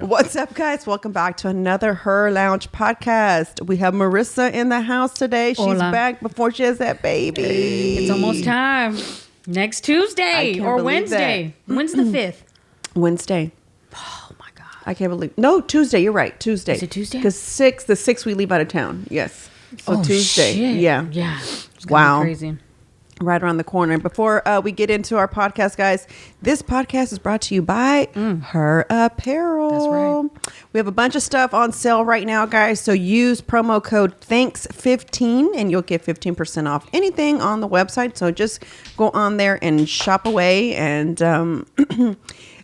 What's up, guys? Welcome back to another Her Lounge podcast. We have Marissa in the house today. She's back before she has that baby. It's almost time. Next Tuesday or Wednesday. When's the 5th? Wednesday. Oh my God. I can't believe. No, Tuesday. You're right. Tuesday. Is it Tuesday? Because the 6th we leave out of town. Yes. So Tuesday. Shit. Yeah. It's Wow. crazy. Right around the corner. Before we get into our podcast, guys, this podcast is brought to you by HERR Apparel. That's right. We have a bunch of stuff on sale right now, guys. So use promo code THANKS15 and you'll get 15% off anything on the website. So just go on there and shop away. And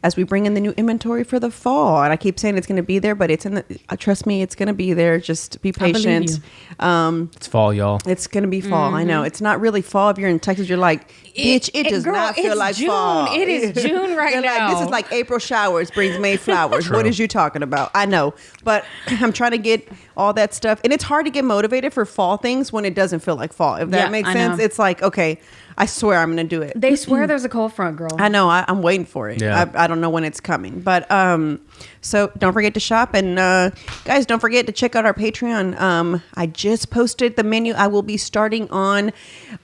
as we bring in the new inventory for the fall, and I keep saying it's going to be there, but it's in the, trust me, it's going to be there. Just be patient. It's fall, y'all. It's going to be fall. I know. It's not really fall. If you're in Texas, you're like, bitch, it does not feel like June. fall. It is June right now. Like, this is like April showers brings May flowers. True. What is you talking about? I know. But I'm trying to get all that stuff. And it's hard to get motivated for fall things when it doesn't feel like fall. If that makes sense. It's like, okay, I swear I'm going to do it. They swear there's a cold front, girl. I know. I'm waiting for it. Yeah. I don't know when it's coming. But so don't forget to shop. And guys, don't forget to check out our Patreon. I just posted the menu. I will be starting on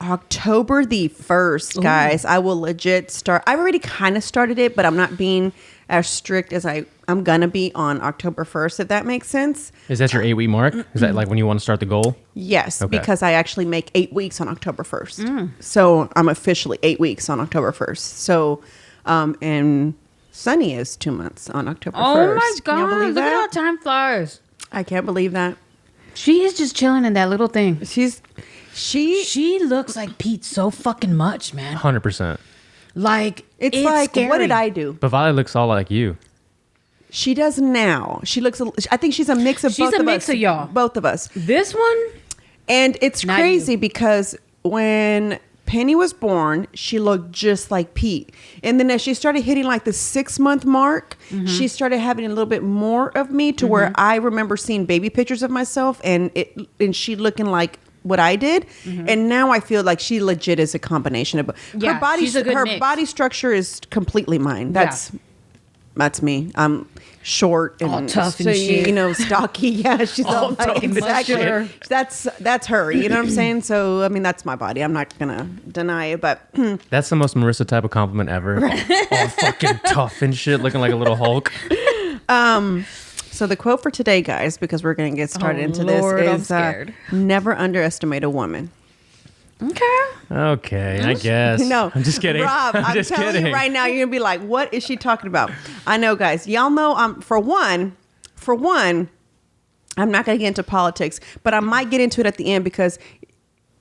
October the 1st, guys. I will legit start. I've already kind of started it, but I'm not being as strict as I'm going to be on October 1st, if that makes sense. Is that your 8-week mark? Is that like when you want to start the goal? Yes, Okay. because I actually make 8 weeks on October 1st. So I'm officially 8 weeks on October 1st. So, and Sunny is 2 months on October 1st. Oh my Can y'all God. believe Look at how that? time flies. I can't believe that. She is just chilling in that little thing. She looks like Pete so fucking much, man. 100%. Like, it's like, scary. what did I do? But Violet looks all like you. She does now. She looks, I think she's a mix of both of us. She's a mix of y'all. Both of us. This one? And it's Not crazy you. because when Penny was born, she looked just like Pete. And then as she started hitting like the 6-month mark, she started having a little bit more of me to where I remember seeing baby pictures of myself and she looking like what I did. And now I feel like she legit is a combination of Yeah, she's a good her mix. body structure is completely mine. That's me. I'm short and All tough and shit. you know, stocky. Yeah, she's all like, tough and exactly. muscular. That's her. You know what I'm saying? So I mean, that's my body. I'm not gonna deny it, but That's the most Marissa type of compliment ever. All fucking tough and shit, looking like a little Hulk. so the quote for today, guys, because we're gonna get started into Lord, I'm this, is scared. never underestimate a woman. Okay, I guess. No, I'm just kidding. Rob, I'm just telling kidding. you right now, you're gonna be like, "What is she talking about?" I know, guys. Y'all know. For one, I'm not gonna get into politics, but I might get into it at the end because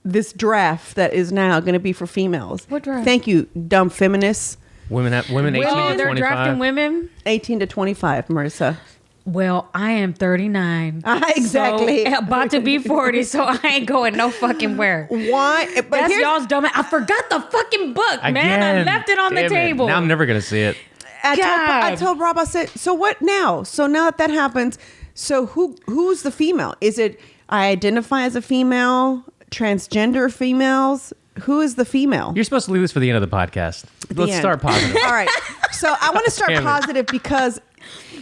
this draft that is now gonna be for females. What draft? Thank you, dumb feminists. Women 18 Oh, to they're 25. drafting women? 18 to 25, Marissa. Well, I am 39. Exactly. So, about to be 40, so I ain't going no fucking where. Why? But That's here's- y'all's dumb. I forgot the fucking book, man. I Again. left it on the Damn it. table. Now I'm never going to see it. I God. told Rob, I said, so what now? So now that happens, so who's the female? Is it I identify as a female, transgender females? Who is the female? You're supposed to leave this for the end of the podcast. Let's end. start positive. All right. So I want to start Damn it. positive because,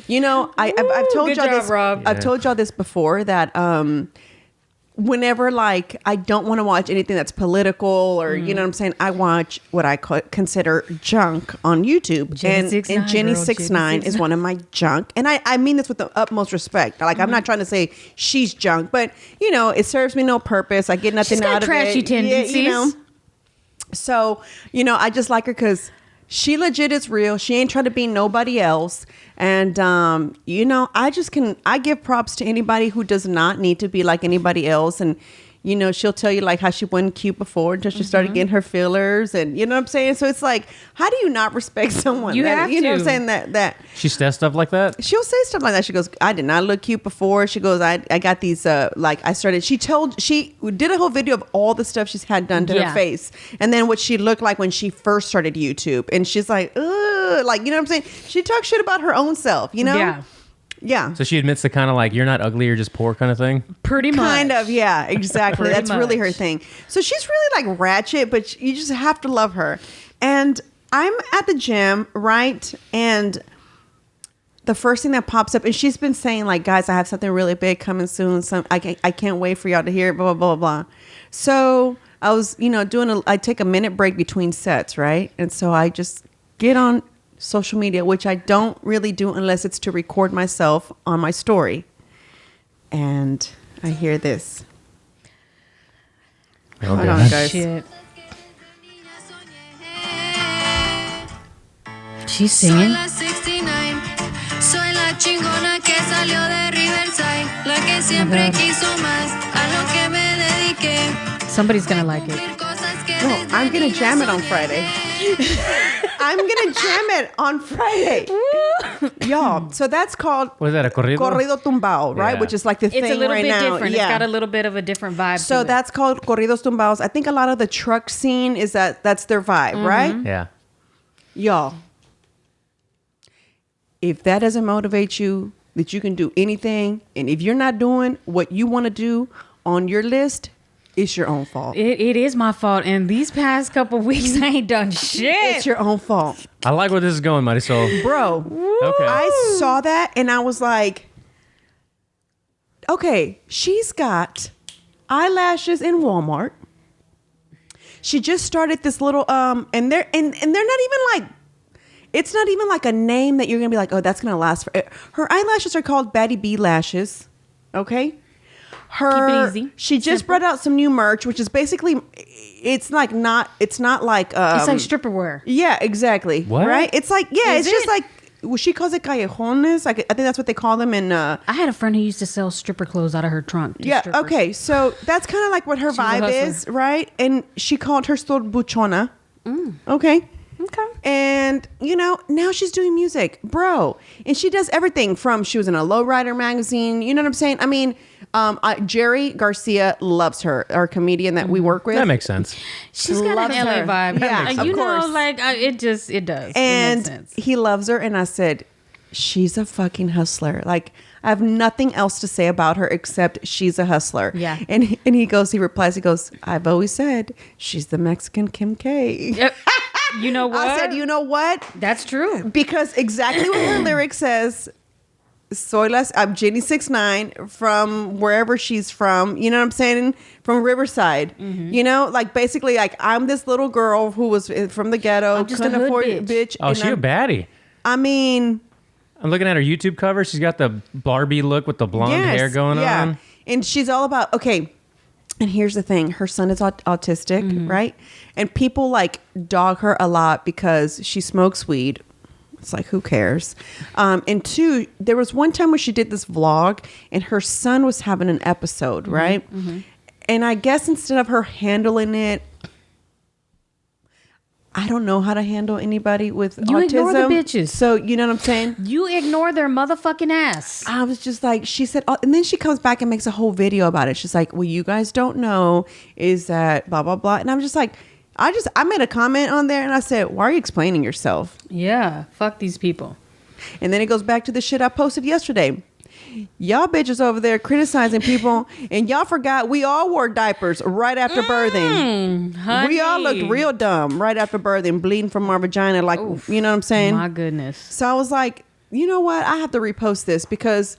you know, I've told good y'all job, this. Rob. I've told y'all this before that whenever like I don't want to watch anything that's political or you know what I'm saying, I watch what I consider junk on YouTube. Jenny and 6ix9ine, Jenny girl, 6ix9ine is one of my junk. And I mean this with the utmost respect. Like I'm not trying to say she's junk, but you know, it serves me no purpose. I get nothing She's got out of trashy it. tendencies. Yeah, you know. So, you know, I just like her because she legit is real. She ain't trying to be nobody else. And, you know, I give props to anybody who does not need to be like anybody else. And, you know, she'll tell you like how she wasn't cute before until she started getting her fillers. And, you know what I'm saying? So it's like, how do you not respect someone? You have You know what I'm to. saying? That She says stuff like that? she'll say stuff like that. She goes, I did not look cute before. She goes, I got these, she did a whole video of all the stuff she's had done to her Yeah. face. And then what she looked like when she first started YouTube. And she's like, ugh, like, you know what I'm saying? She talks shit about her own self, you know? Yeah. Yeah. So she admits the kind of like, you're not ugly, you're just poor kind of thing? Pretty much. Kind of, yeah, exactly. Pretty That's really her much. thing. So she's really like ratchet, but you just have to love her. And I'm at the gym, right? And the first thing that pops up, and she's been saying like, guys, I have something really big coming soon. I can't wait for y'all to hear it, blah, blah, blah, blah. So I was, I take a minute break between sets, right? And so I just get on social media, which I don't really do unless it's to record myself on my story. And I hear this. Oh, Hold on, guys. Shit. She's singing. Soy la chingona que salió de Riverside, la que siempre quiso más, a lo que me dediqué. Somebody's gonna like it. No, I'm gonna jam it on Friday. I'm gonna jam it on Friday. Y'all, so that's called What is that, a corrido? Corrido tumbao, right? Yeah. Which is like the thing It's a little right bit now. different. Yeah. It's got a little bit of a different vibe. So to that's called corridos tumbaos. I think a lot of the truck scene is that's their vibe, right? Yeah. Y'all, if that doesn't motivate you, that you can do anything, and if you're not doing what you want to do on your list, it's your own fault. it is my fault. And these past couple weeks, I ain't done shit. It's your own fault. I like where this is going, Marisol. Bro, Okay. I saw that and I was like, okay, she's got eyelashes in Walmart. She just started this little and they're not even like, it's not even like a name that you're gonna be like, oh, that's gonna last for. Her eyelashes are called Batty B lashes. Okay. Keep it easy. She just brought out some new merch, which is basically, it's not like It's like stripper wear. yeah, exactly. What? Right? It's like, yeah, Is it's just it? like, well, she calls it callejones. I think that's what they call them in. I had a friend who used to sell stripper clothes out of her trunk. to Yeah. strippers. Okay. So that's kind of like what her She's a vibe hustler. is, right? And she called her store buchona. Okay. Okay. And now she's doing music, bro. And she does everything from, she was in a Lowrider magazine. You know what I'm saying? I mean, Jerry Garcia loves her, our comedian that we work with. That makes sense. She's got Loves an LA her. vibe. Yeah, And of you course. know, like it does. It makes And sense. he loves her. And I said, she's a fucking hustler. Like, I have nothing else to say about her except she's a hustler. Yeah. And he replies, I've always said she's the Mexican Kim K. Yep. You know what? I said, you know what? That's true. Because exactly what her lyric says, I'm Jenny 6'9" from wherever she's from, you know what I'm saying? From Riverside. Like basically like I'm this little girl who was from the ghetto, I'm just a couldn't hood afford bitch. Oh, and she a baddie. I mean, I'm looking at her YouTube cover. She's got the Barbie look with the blonde yes, hair going yeah. on. And she's all about, okay. And here's the thing. Her son is autistic, right? And people like dog her a lot because she smokes weed. It's like, who cares? And two, there was one time where she did this vlog and her son was having an episode, right? And I guess instead of her handling it, I don't know how to handle anybody with You autism. ignore the bitches. So, you know what I'm saying? You ignore their motherfucking ass. I was just like, she said, and then she comes back and makes a whole video about it. She's like, well, you guys don't know is that blah, blah, blah. And I'm just like, I made a comment on there and I said, why are you explaining yourself? Yeah. Fuck these people. And then it goes back to the shit I posted yesterday. Y'all bitches over there criticizing people and y'all forgot we all wore diapers right after birthing. We all looked real dumb right after birthing, bleeding from our vagina. Like, you know what I'm saying? My goodness. So I was like, you know what? I have to repost this because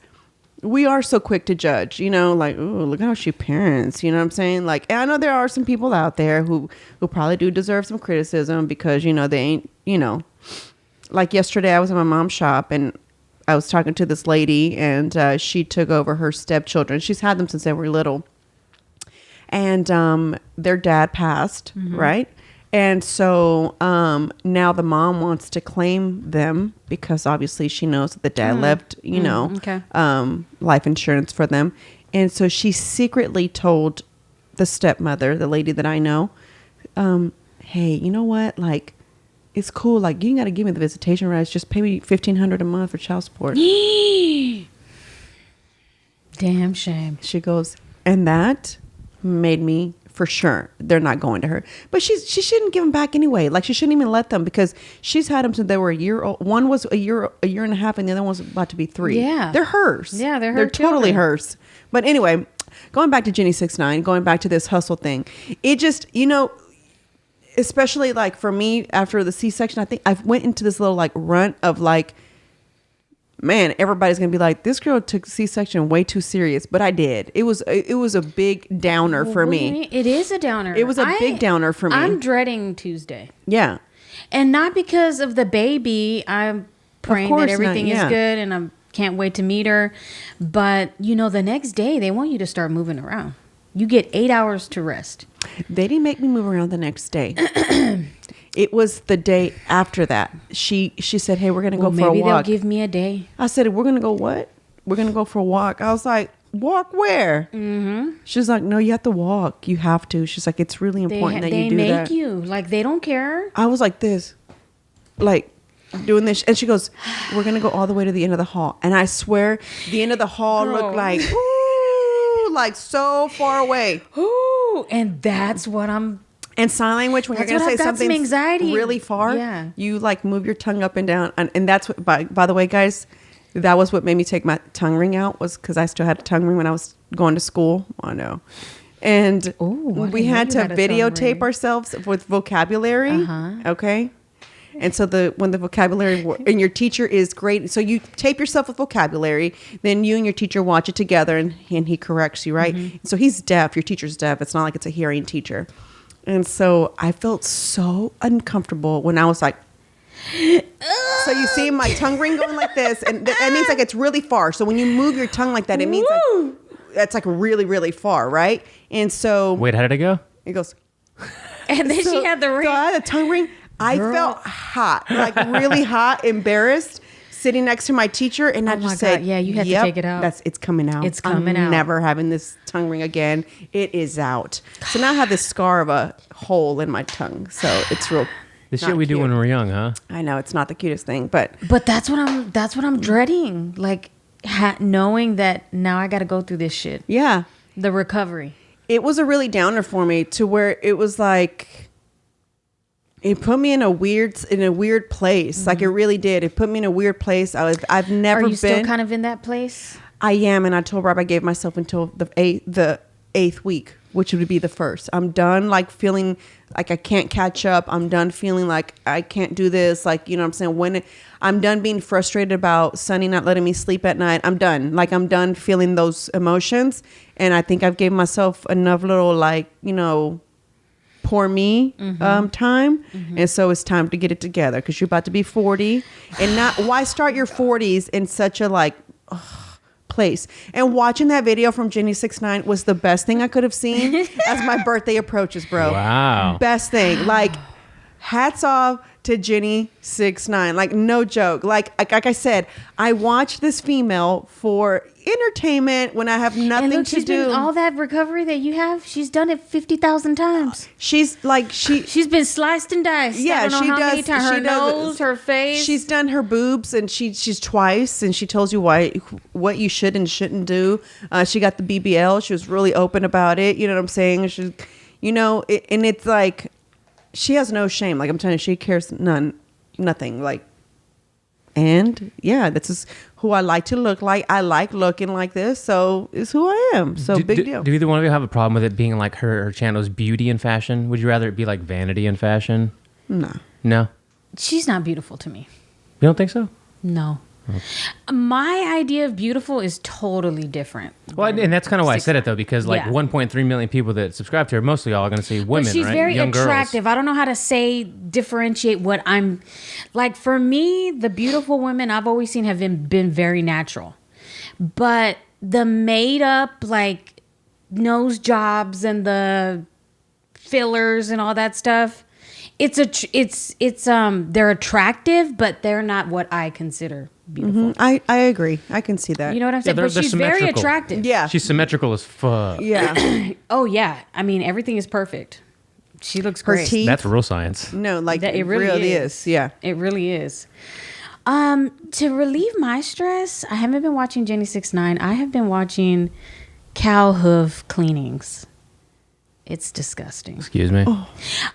we are so quick to judge, like, oh, look how she parents, you know what I'm saying? Like, and I know there are some people out there who probably do deserve some criticism because, they ain't, like yesterday I was in my mom's shop and I was talking to this lady and she took over her stepchildren. She's had them since they were little. And their dad passed, right? And so now the mom wants to claim them because obviously she knows that the dad left, okay. Life insurance for them. And so she secretly told the stepmother, the lady that I know, hey, you know what? Like, it's cool. Like, you ain't got to give me the visitation rights. Just pay me $1,500 a month for child support. Damn shame. She goes, and that made me for sure they're not going to her. But she shouldn't give them back anyway. Like, she shouldn't even let them because she's had them since they were a year old. One was a year and a half, and the other one was about to be 3. Yeah. They're hers. Yeah, they're her They're totally children. hers. But anyway, going back to Jenny 6'9", going back to this hustle thing, it just, especially like for me after the C-section, I think I went into this little like run of like man, everybody's gonna be like, this girl took C-section way too serious, but I did. It was a big downer for What do you me. mean? It is a downer. It was a big downer for me. I'm dreading Tuesday. Yeah. And not because of the baby. I'm praying that course not, everything yeah. is good and I can't wait to meet her. But, the next day they want you to start moving around. You get 8 hours to rest. They didn't make me move around the next day. It was the day after that. She said, hey, we're going to go for a Maybe walk. they'll give me a day. I said, we're going to go what? We're going to go for a walk. I was like, walk where? Mm-hmm. She's like, no, you have to walk. You have to. She's like, it's really important that you do that. They make you. Like, they don't care. I was like this. Like, doing this. And she goes, we're going to go all the way to the end of the hall. And I swear, the end of the hall looked like, ooh, like so far away. Ooh, and that's what I'm... And sign language, when That's you're going to what say I've got some something anxiety. really far, Yeah. you like move your tongue up and down. And that's what, by the way, guys, that was what made me take my tongue ring out, was because I still had a tongue ring when I was going to school. I know. And I we didn't had know to you had a tongue videotape ring. ourselves with vocabulary. Uh-huh. Okay. And so when the vocabulary and your teacher is great, so you tape yourself with vocabulary, then you and your teacher watch it together, and he corrects you, right? Mm-hmm. So he's deaf. Your teacher's deaf. It's not like it's a hearing teacher. And so I felt so uncomfortable when I was like, so you see my tongue ring going like this, and that means like it's really far. So when you move your tongue like that, it means like that's like really, really far, right? And so Wait, how did it go? it goes. And then she had the ring. So I had a tongue ring. I felt hot, like really hot, embarrassed, sitting next to my teacher, and I my just said, God, yeah, you had to "Yep, take it out. It's coming out. It's coming I'm out. Never having this tongue ring again. It is out." So now I have this scar of a hole in my tongue. So it's real. This not shit we do cute. when we're young, huh? I know it's not the cutest thing, but But that's what I'm dreading. Like, knowing that now I got to go through this shit. yeah, The recovery. it was a really downer for me, to where it was like, it put me in a weird place. Like it really did. It put me in a weird place. I've never Are been. you still kind of in that place? I am, and I told Rob I gave myself until the eighth week, which would be the first. I'm done like feeling like I can't catch up. I'm done feeling like I can't do this. Like, you know what I'm saying? When I'm done being frustrated about Sonny not letting me sleep at night, I'm done. Like I'm done feeling those emotions. And I think I've gave myself enough little like, poor me time. And so it's time to get it together, because you're about to be 40. And not why start your 40s in such a like place. And watching that video from Jenny 6'9" was the best thing I could have seen as my birthday approaches, bro. Wow. Best thing. Like, hats off to Jenny 6'9". Like, no joke. Like I said, I watch this female for entertainment when I have nothing And look, to she's do. been all that recovery that you have. She's done it 50,000 times. She's like She's been sliced and diced. Yeah, I don't know she how does. many times. Her She does. nose, her face. She's done her boobs, and she's twice, and she tells you what you should and shouldn't do. She got the BBL. She was really open about it. You know what I'm saying? She, and it's like she has no shame. Like I'm telling you, she cares nothing. Like, and yeah, this is who I like to look like. I like looking like this, so it's who I am. So big deal. Do either one of you have a problem with it being like her channel's beauty and fashion? Would you rather it be like vanity and fashion? No. No? She's not beautiful to me. You don't think so? No. My idea of beautiful is totally different. Well, and that's kind of why I said it, though, because like Yeah. 1.3 million people that subscribe to her, mostly all are going to say women, But she's right? very Young attractive. I don't know how to differentiate what I'm like. For me, the beautiful women I've always seen have been very natural, but the made up like nose jobs and the fillers and all that stuff, they're attractive, but they're not what I consider beautiful. I agree. I can see that. You know what I'm saying? they're But she's very symmetrical. attractive. Yeah. She's symmetrical as fuck. Yeah. Oh yeah. I mean, everything is perfect. She looks Her great. teeth. That's real science. No, like That it really is. Yeah. It really is. To relieve my stress, I haven't been watching Jenny 6'9". I have been watching cow hoof cleanings. It's disgusting. Excuse me.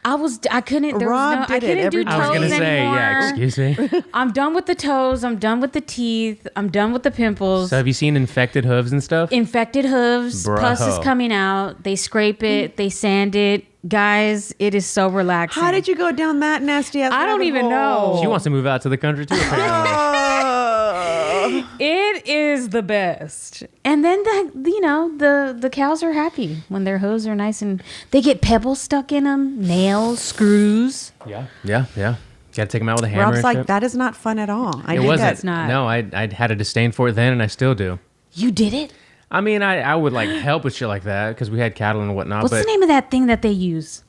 I couldn't. There Rob was no, I did it couldn't every do day. toes I was going to say, anymore. yeah, excuse me. I'm done with the toes. I'm done with the teeth. I'm done with the pimples. So have you seen infected hooves and stuff? Infected hooves. Bro. Pus is coming out. They scrape it. They sand it. Guys, it is so relaxing. How did you go down that nasty ass I don't rabbit even hole? know. She wants to move out to the country, too, apparently. Oh. It is the best. And then the cows are happy when their hooves are nice and they get pebbles stuck in them, nails, screws. Yeah. Gotta take them out with a hammer. Rob's and like, shit. that is not fun at all. It wasn't. that's not. No, I had a disdain for it then, and I still do. You did it? I mean, I would like help with shit like that because we had cattle and whatnot. What's but the name of that thing that they use?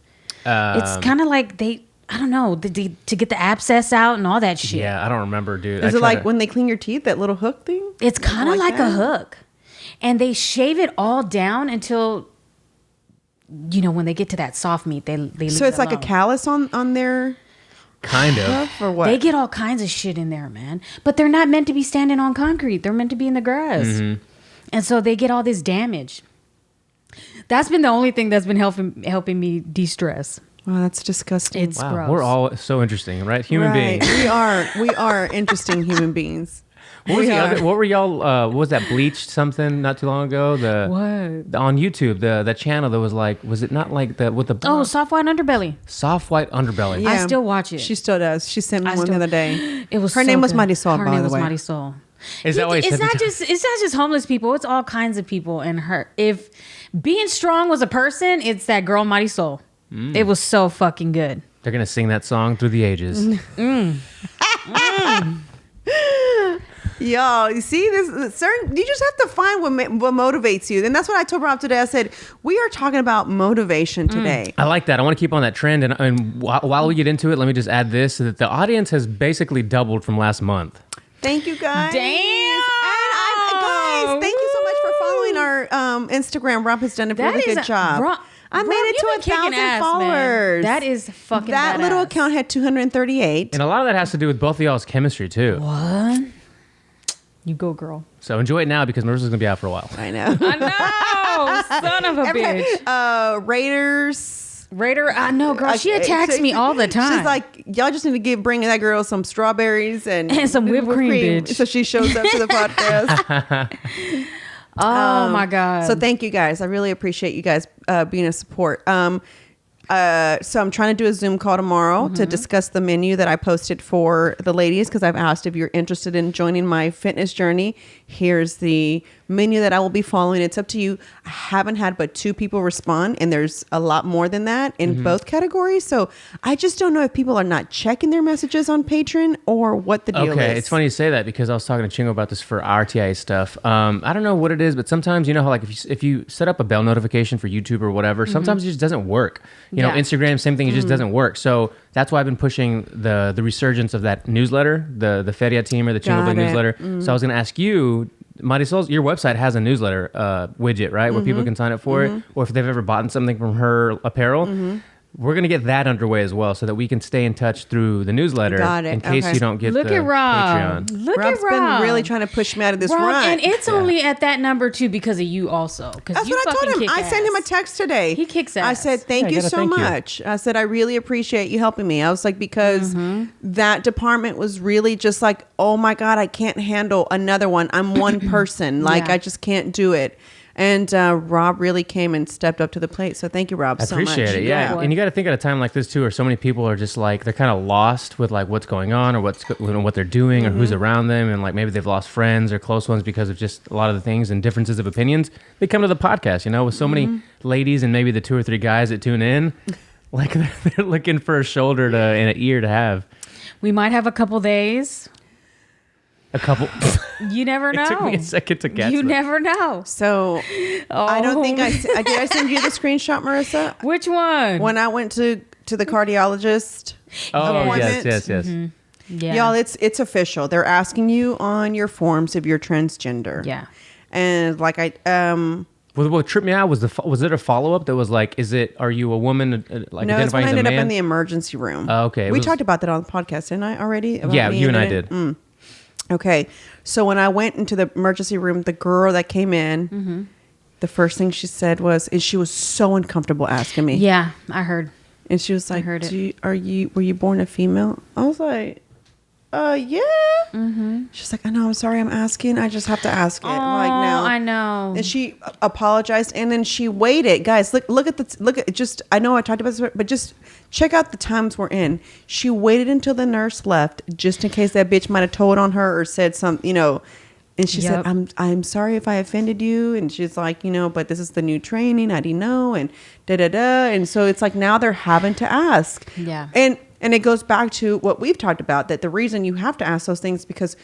It's kind of like I don't know, to get the abscess out and all that shit. Yeah, I don't remember, dude. Is it like when they clean your teeth, that little hook thing? It's kind of like a that? hook. And they shave it all down until, when they get to that soft meat, they leave So it's it like a alone. callus on their kind of. hoof or what? They get all kinds of shit in there, man. But they're not meant to be standing on concrete. They're meant to be in the grass. Mm-hmm. And so they get all this damage. That's been the only thing that's been helping me de-stress. Wow, that's disgusting. It's Wow, gross. we're all so interesting, right? Human Right. beings. We are interesting human beings. What was We the are. other? What were y'all? What was that bleached something not too long ago? What? On YouTube? The channel that was like, was it not like the with the Oh, soft white underbelly. soft white underbelly? I still watch it. She still does. She sent me I one the still- other day. It was Her so name was good. Marisol, Her by name the was way. Marisol. Is that why it's you not said just homeless people. It's all kinds of people. And if being strong was a person, it's that girl Marisol. It was so fucking good. They're gonna sing that song through the ages. Yo, you see this certain. You just have to find what motivates you, and that's what I told Rob today. I said we are talking about motivation today. I like that. I want to keep on that trend. And while we get into it, let me just add this: so that the audience has basically doubled from last month. Thank you, guys. Damn. And guys, thank you so much for following our Instagram. Rob has done a really good job. I made it to 1,000 followers. Man. That is fucking That badass. little account had 238. And a lot of that has to do with both of y'all's chemistry too. What? You go, girl. So enjoy it now because Marissa's gonna be out for a while. I know. I know, son of a bitch. Raiders. Raider, I know, girl. She attacks me all the time. She's like, y'all just need to bring that girl some strawberries and some whipped cream, bitch. So she shows up to the podcast. oh my god. So thank you guys. I really appreciate you guys being a support. So I'm trying to do a Zoom call tomorrow to discuss the menu that I posted for the ladies because I've asked if you're interested in joining my fitness journey. Here's the menu that I will be following. It's up to you. I haven't had but 2 people respond, and there's a lot more than that in both categories. So I just don't know if people are not checking their messages on Patreon or what the deal is. Okay, it's funny you say that because I was talking to Chingo about this for RTI stuff. I don't know what it is, but sometimes you know how like if you set up a bell notification for YouTube or whatever, sometimes it just doesn't work. You know, Yeah. Instagram, same thing, it just doesn't work. So that's why I've been pushing the resurgence of that newsletter, the Feria team or the Chingo Got Bling it. newsletter. So I was going to ask you, Marisol, your website has a newsletter widget, right, where people can sign up for it, or if they've ever bought something from her apparel. We're going to get that underway as well so that we can stay in touch through the newsletter Got it. in case Okay. you don't get Look the at Rob. Patreon. Look Rob's at Rob. been really trying to push me out of this Rob, rut. and it's only at that number too because of you also. That's what I told him. I sent him a text today. He kicks I ass. said, thank Yeah, you gotta so thank you. much. I said, I really appreciate you helping me. I was like, because that department was really just like, oh my God, I can't handle another one. I'm one person. Like, Yeah. I just can't do it. And Rob really came and stepped up to the plate. So thank you, Rob, I so much. appreciate it. Yeah. boy. And you got to think at a time like this too, where so many people are just like, they're kind of lost with like what's going on or what they're doing or who's around them. And like maybe they've lost friends or close ones because of just a lot of the things and differences of opinions. They come to the podcast, you know, with so many ladies and maybe the 2 or 3 guys that tune in, like they're looking for a shoulder and an ear to have. We might have a couple days. A couple. You never know. It took me a second to catch You that. never know. So I don't think did I send you the screenshot, Marissa? Which one? When I went to the cardiologist Oh, appointment. yes. Yeah. Y'all, it's official. They're asking you on your forms if you're transgender. Yeah. And like What tripped me out was was it a follow up that was like, are you a woman like no, it's when identifying I as a ended up man? in the emergency room. Oh, okay. It We was- talked about that on the podcast, didn't I already? About Yeah, me you and I it? did. Okay. So when I went into the emergency room, the girl that came in, the first thing she said was, and she was so uncomfortable asking me. Yeah, I heard. And she was like, heard it. were you born a female? I was like, yeah. She's like, I know, I'm sorry I'm asking. I just have to ask it right now. I know. And she apologized, and then she waited. Guys, look at just. I know I talked about this, but just check out the times we're in. She waited until the nurse left, just in case that bitch might have told on her or said something. You know, And she said, I'm sorry if I offended you. And she's like, but this is the new training. I didn't know. And da-da-da. And so it's like now they're having to ask. Yeah. And it goes back to what we've talked about, that the reason you have to ask those things because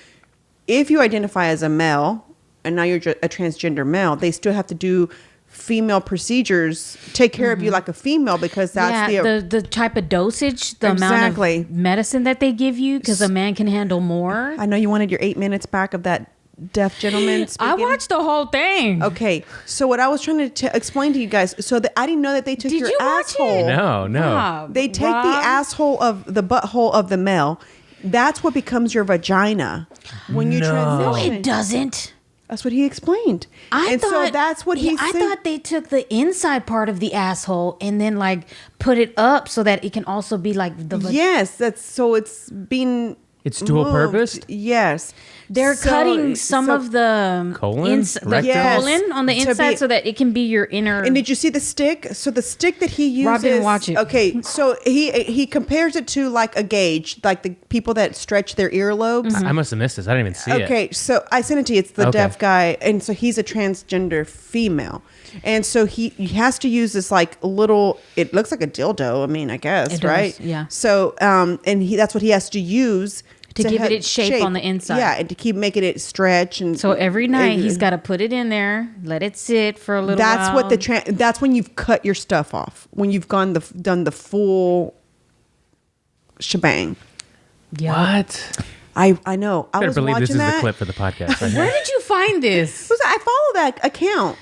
if you identify as a male and now you're a transgender male, they still have to do female procedures, take care of you like a female because that's the type of dosage, the amount of medicine that they give you because a man can handle more. I know you wanted your 8 minutes back of that deaf gentleman speaking. I watched the whole thing. Okay, so what I was trying to explain to you guys, so that I didn't know that they took your asshole. No. They take the asshole of the butthole of the male. That's what becomes your vagina when you transition. No, it doesn't. That's what he explained. So that's what he said. I thought they took the inside part of the asshole and then like put it up so that it can also be like the Yes, it's being dual purpose? Yes. They're cutting some of the colon, colon on the inside so that it can be your inner. And did you see the stick? So the stick that he uses. Rob didn't watch it. Okay, so he compares it to like a gauge, like the people that stretch their earlobes. I must have missed this. I didn't even see it. Okay, so I sent it to you. It's the deaf guy, and so he's a transgender female, and so he has to use this like little. It looks like a dildo. I mean, I guess, It right? does, yeah. So and that's what he has to use. To give it its shape on the inside. Yeah, and to keep making it stretch. And so every night he's got to put it in there, let it sit for a little while. That's when you've cut your stuff off. When you've done the full shebang. Yeah. What? I know. I Better was believe watching this is that. the clip for the podcast. Right Where here. did you find this? I follow that account.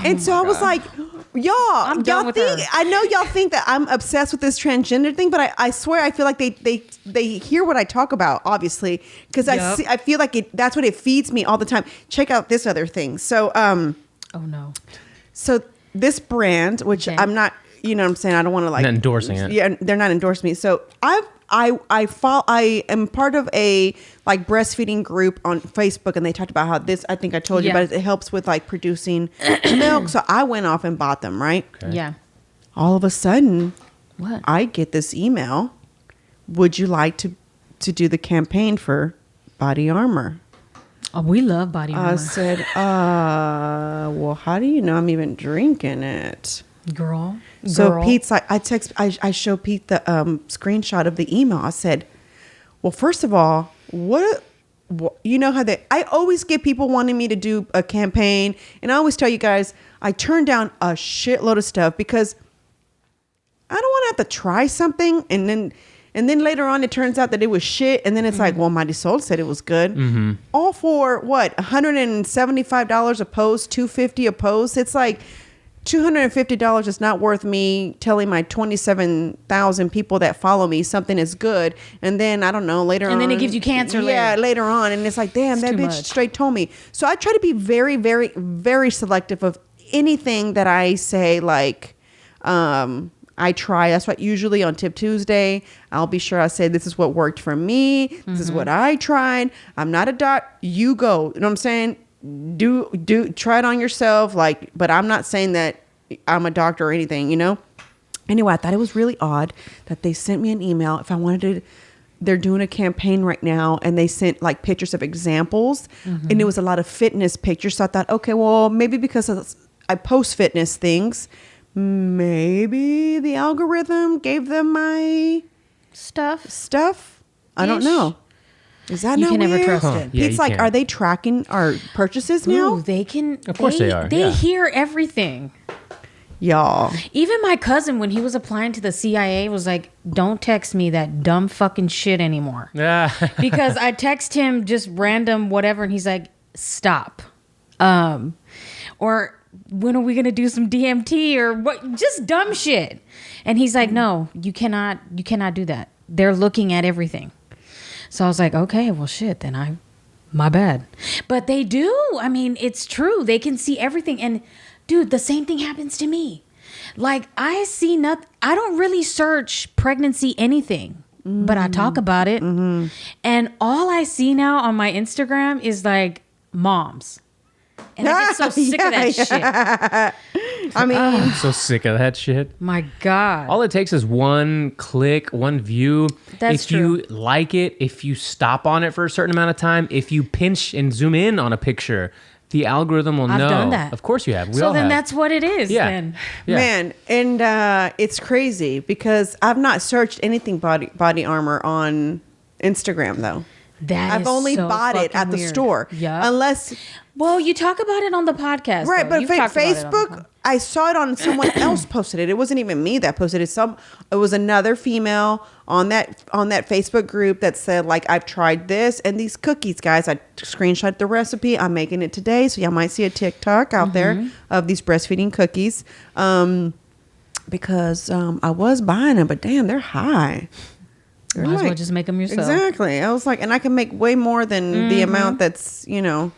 And so I was like, y'all done think with her. I know y'all think that I'm obsessed with this transgender thing, but I swear I feel like they hear what I talk about, obviously, because I feel like that's what it feeds me all the time. Check out this other thing. So oh no. So this brand, which I'm not, you know what I'm saying, I don't want to like not endorsing it. Yeah, they're not endorsing me. So I am part of a like breastfeeding group on Facebook, and they talked about how this, I think I told you, but it helps with like producing milk. So I went off and bought them, right? Okay. Yeah. All of a sudden, What? I get this email. Would you like to do the campaign for Body Armor? Oh, we love Body Armor. I said, well, how do you know I'm even drinking it? Girl. So Pete's like, I show Pete the screenshot of the email. I said, well, first of all, what you know how I always get people wanting me to do a campaign, and I always tell you guys, I turn down a shitload of stuff because I don't want to have to try something and then later on it turns out that it was shit, and then it's like, well, Marisol said it was good. Mm-hmm. All for what? $175 a post, $250 a post. It's like $250 is not worth me telling my 27,000 people that follow me something is good, and then I don't know later on, and then it gives you cancer later on, and it's like, damn, It's that too bitch much. straight told me. So I try to be very, very, very selective of anything that I say. Like I try. That's what usually on Tip Tuesday I'll be sure I say this is what worked for me. This is what I tried. I'm not a doc. You go. You know what I'm saying? Do try it on yourself, like, but I'm not saying that I'm a doctor or anything, you know. Anyway, I thought it was really odd that they sent me an email if I wanted to. They're doing a campaign right now, and they sent like pictures of examples, and it was a lot of fitness pictures. So I thought, okay, well, maybe because I post fitness things, maybe the algorithm gave them my stuff. I don't know. Is that You not can never weird? trust it. Yeah, Pete's you like, can. are they tracking our purchases now? Ooh, they can. Of course they are, They yeah. hear everything. Y'all. Even my cousin, when he was applying to the CIA, was like, "Don't text me that dumb fucking shit anymore." Yeah. Because I text him just random whatever, and he's like, "Stop." Or when are we gonna do some DMT or what? Just dumb shit. And he's like, "No, you cannot do that. They're looking at everything." So I was like, "Okay, well, shit. Then my bad." But they do. I mean, it's true. They can see everything. And dude, the same thing happens to me. Like I see nothing. I don't really search pregnancy anything, but I talk about it. Mm-hmm. And all I see now on my Instagram is like moms. And I get so sick of that shit. I mean, I'm so sick of that shit. My God. All it takes is one click, one view. That's if you true. like it, if you stop on it for a certain amount of time, if you pinch and zoom in on a picture, the algorithm will know. I've done that. Of course you have. We so all then have. that's what it is. Yeah. Then. Yeah. man, and it's crazy because I've not searched anything body armor on Instagram though. I've only bought it at the store. Yeah. Unless, Well, you talk about it on the podcast. right, though. but You've talked about it on the Facebook, I saw it on someone else posted it. It wasn't even me that posted it. It was another female on that Facebook group that said like, I've tried this and these cookies, guys. I screenshot the recipe. I'm making it today, so y'all might see a TikTok out there of these breastfeeding cookies. Because I was buying them, but damn, they're high. They're Might as well like- just make them yourself. Exactly. I was like, and I can make way more than the amount that's, and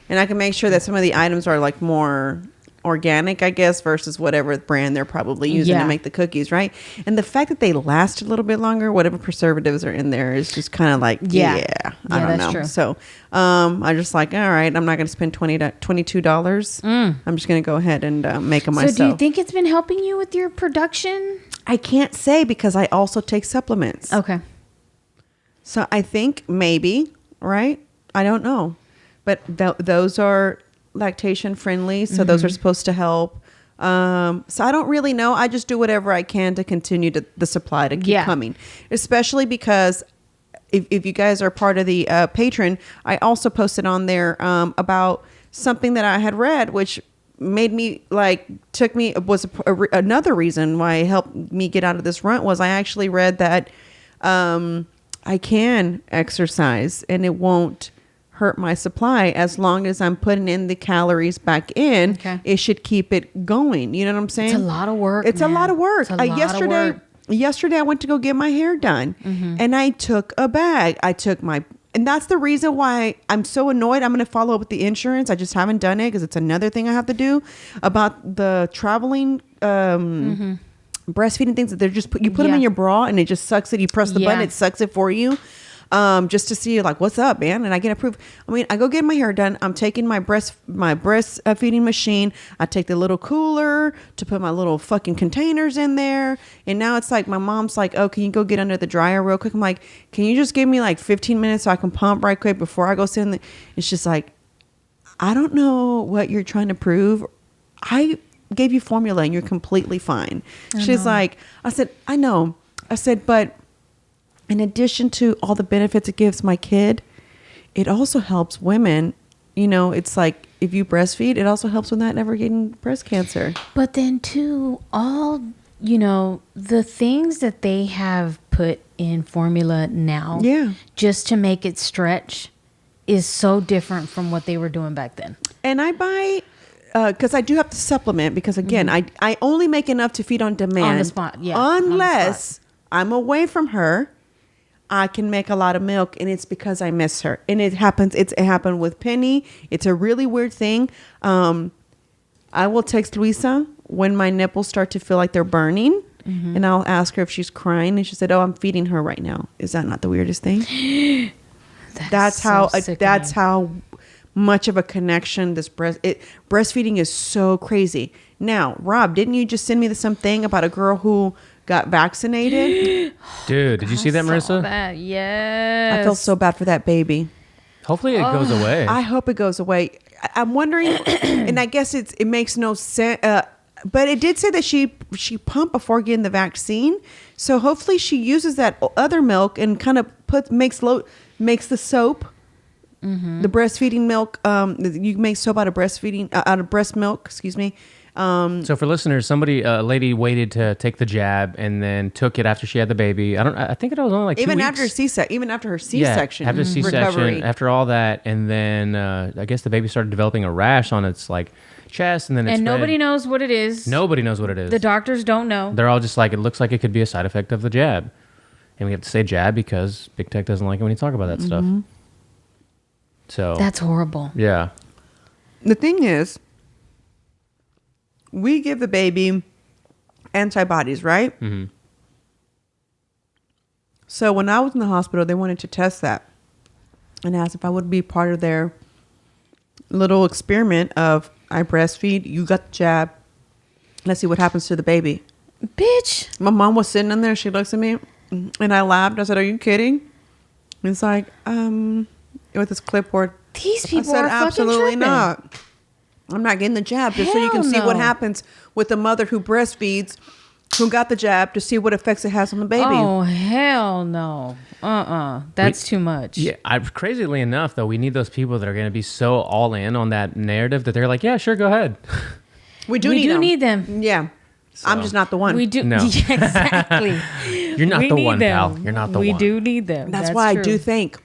I can make sure that some of the items are like more organic, I guess, versus whatever brand they're probably using to Yeah. make the cookies, right? And the fact that they last a little bit longer, whatever preservatives are in there, is just kind of like, Yeah. I don't that's know. true. So I just like, all right, I'm not going to spend $22. I'm just going to go ahead and make them So myself. do you think it's been helping you with your production? I can't say because I also take supplements. Okay. So I think maybe, right? I don't know. But those are lactation friendly. So those are supposed to help. So I don't really know. I just do whatever I can to continue the supply to keep coming. Especially because if you guys are part of the patron, I also posted on there about something that I had read, which made me was another reason why it helped me get out of this rut was I actually read that I can exercise and it won't hurt my supply as long as I'm putting in the calories back in. Okay. It should keep it going. You know what I'm saying? It's a lot of work. It's a lot of work. It's a lot of work. Yesterday I went to go get my hair done and I took a bag. And that's the reason why I'm so annoyed. I'm going to follow up with the insurance. I just haven't done it because it's another thing I have to do about the traveling breastfeeding things that they're just you put them in your bra and it just sucks it. You press the button, it sucks it for you. Just to see like, what's up, man? And I get approved. I mean, I go get my hair done. I'm taking my breastfeeding machine. I take the little cooler to put my little fucking containers in there. And now it's like, my mom's like, oh, can you go get under the dryer real quick? I'm like, can you just give me like 15 minutes so I can pump right quick before I go sit in the, it's just like, I don't know what you're trying to prove. I gave you formula and you're completely fine. She's like, I said, I know. I said, but in addition to all the benefits it gives my kid, it also helps women. It's like if you breastfeed, it also helps with not ever getting breast cancer. But then too, all, the things that they have put in formula now, just to make it stretch is so different from what they were doing back then. And I buy, because I do have to supplement because again, I only make enough to feed on demand. On the spot, yeah. On the Unless spot. I'm away from her, I can make a lot of milk, and it's because I miss her. And it happens. It happened with Penny. It's a really weird thing. I will text Luisa when my nipples start to feel like they're burning, and I'll ask her if she's crying, and she said, "Oh, I'm feeding her right now." Is that not the weirdest thing? That's how much of a connection this breastfeeding is so crazy. Now, Rob, didn't you just send me something about a girl who got vaccinated? Dude, did you see that, Marissa? Yes. I feel so bad for that baby. Hopefully it goes away. I hope it goes away. I'm wondering, and I guess it makes no sense. But it did say that she pumped before getting the vaccine, so hopefully she uses that other milk and kind of makes the soap, the breastfeeding milk. You make soap out of breast milk. Excuse me. So for listeners, a lady waited to take the jab and then took it after she had the baby. I think it was only like 2 weeks. Even after her C-section, after C-section, recovery. after all that, and then I guess the baby started developing a rash on its like chest, and then it's nobody knows what it is. Nobody knows what it is. The doctors don't know. They're all just like, it looks like it could be a side effect of the jab, and we have to say jab because Big Tech doesn't like it when you talk about that stuff. So That's horrible. Yeah. The thing is, we give the baby antibodies, right? Mm-hmm. So when I was in the hospital, they wanted to test that and asked if I would be part of their little experiment of I breastfeed, you got the jab, let's see what happens to the baby. Bitch. My mom was sitting in there. She looks at me and I laughed. I said, are you kidding? It's like, with this clipboard. These people I said, are fucking absolutely tripping. not. I'm not getting the jab just so you can Hell see what no. happens with the mother who breastfeeds, who got the jab, to see what effects it has on the baby. Oh, hell no. That's too much. Yeah, crazily enough, though, we need those people that are going to be so all in on that narrative that they're like, yeah, sure, go ahead. We do need them. Yeah. I'm just not the one. We do. No. Yeah, exactly. You're not We the need one, them. pal. You're not the we one. We do need them. That's why true. I do thank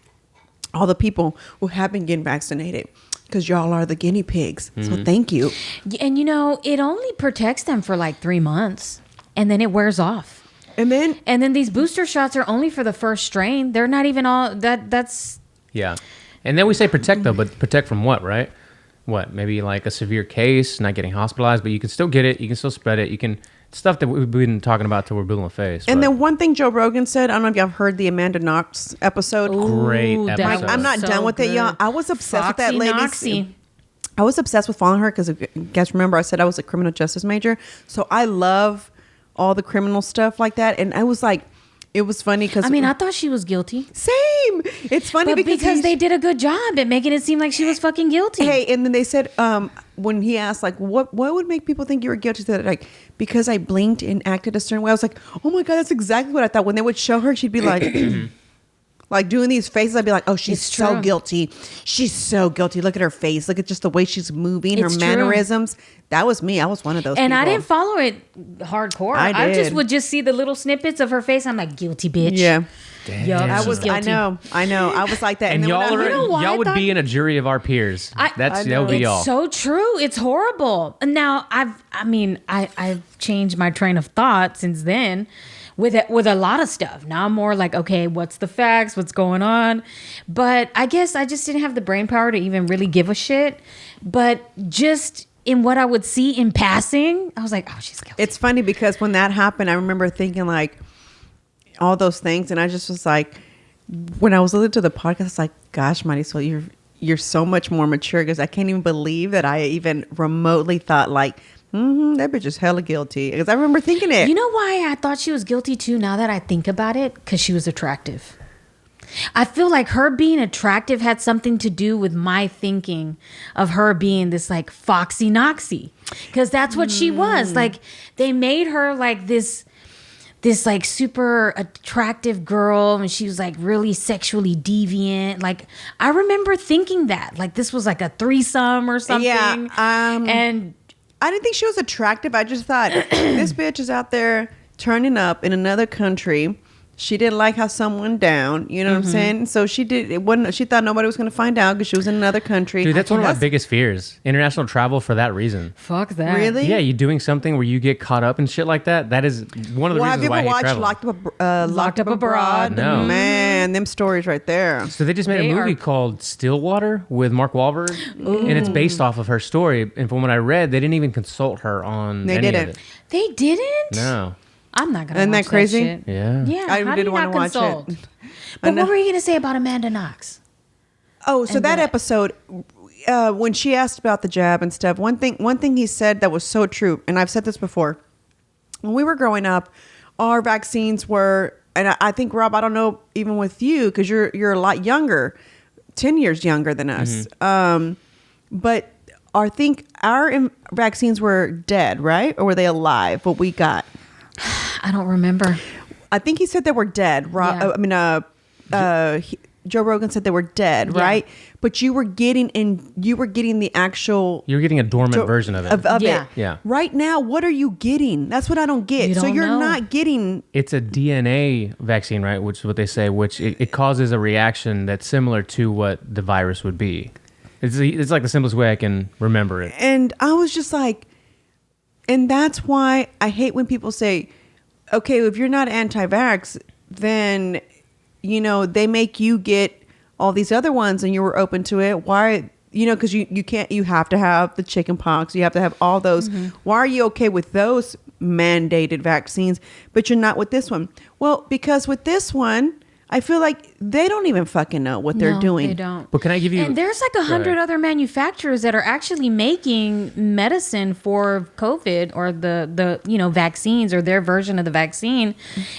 all the people who have been getting vaccinated, because y'all are the guinea pigs. So thank you. And it only protects them for like 3 months, and then it wears off. And then these booster shots are only for the first strain. They're not even all that's. Yeah. And then we say protect, though, but protect from what, right? What? Maybe like a severe case, not getting hospitalized, but you can still get it. You can still spread it. You can... Stuff that we've been talking about till we're blue in the face. And but then one thing Joe Rogan said, I don't know if y'all have heard the Amanda Knox episode. Great Ooh, that episode. was I'm not so done with it, y'all. good. I was obsessed with that Foxy lady. Noxy. I was obsessed with following her because, if you guys remember, I said I was a criminal justice major. So I love all the criminal stuff like that. And I was like, it was funny because... I mean, I thought she was guilty. Same. It's funny But because they did a good job at making it seem like she was fucking guilty. Hey, and then they said, when he asked, like, what would make people think you were guilty? That, like, because I blinked and acted a certain way. I was like, oh my God, that's exactly what I thought. When they would show her, she'd be like, like doing these faces. I'd be like, oh, she's It's so true. guilty. She's so guilty. Look at her face. Look at just the way she's moving, It's her true. mannerisms. That was me. I was one of those And people. I didn't follow it hardcore. I I just did. would just see the little snippets of her face. I'm like, guilty bitch. Yeah. Yup, Damn. she's guilty. I know. I was like that. And then when y'all, I- are, You know what? y'all I would thought- be in a jury of our peers. I That would be It's y'all. so true. It's horrible. And now I've changed my train of thought since then with a lot of stuff. Now I'm more like, okay, what's the facts? What's going on? But I guess I just didn't have the brain power to even really give a shit. But just in what I would see in passing, I was like, oh, she's guilty. It's funny because when that happened, I remember thinking like all those things. And I just was like, when I was listening to the podcast, I was like, gosh, Marisol, you're so much more mature, because I can't even believe that I even remotely thought like, that bitch is hella guilty. Because I remember thinking it. You know why I thought she was guilty too, now that I think about it? Because she was attractive. I feel like her being attractive had something to do with my thinking of her being this like foxy noxy. Because that's what she was. Like, they made her like this like super attractive girl, and she was like really sexually deviant. Like, I remember thinking that like this was like a threesome or something. Yeah, and I didn't think she was attractive. I just thought this bitch is out there turning up in another country. She didn't like how someone went down. You know what I'm saying? So she did. It wasn't. She thought nobody was going to find out because she was in another country. Dude, that's one of my biggest fears. International travel for that reason. fuck that. Really? Yeah, you doing something where you get caught up and shit like that. That is one of the Well, have reasons you why I ever hate watched traveling. Locked Up Abroad? No. Man, them stories right there. So they just made They a movie are- called Stillwater with Mark Wahlberg, and it's based off of her story. And from what I read, they didn't even consult her on They any didn't. of it. They didn't? No. I'm not gonna Isn't watch that crazy? shit. Yeah. Yeah, I how did do you wanna not watch it. consult? I But know. what were you gonna say about Amanda Knox? Oh, so And that what? episode, when she asked about the jab and stuff, one thing he said that was so true, and I've said this before. When we were growing up, our vaccines were, and I think, Rob, I don't know, even with you, because you're a lot younger, 10 years younger than us. But I think our vaccines were dead, right? Or were they alive? What we got? I don't remember. I think he said they were dead. Yeah. Joe Rogan said they were dead, Yeah. right? But you were getting the actual You're getting a dormant version of it. of Yeah. it. Yeah. Right now, what are you getting? That's what I don't get. You So don't you're know. not getting. It's a DNA vaccine, right? Which is what they say, which it causes a reaction that's similar to what the virus would be. It's like the simplest way I can remember it. And I was just like, and that's why I hate when people say, okay, if you're not anti-vax, then, they make you get all these other ones and you were open to it. Why, because you can't, you have to have the chicken pox. You have to have all those. Why are you okay with those mandated vaccines, but you're not with this one? Well, because with this one, I feel like they don't even fucking know what they're No, doing. They don't. But can I give you? And there's like 100 other manufacturers that are actually making medicine for COVID or the vaccines or their version of the vaccine,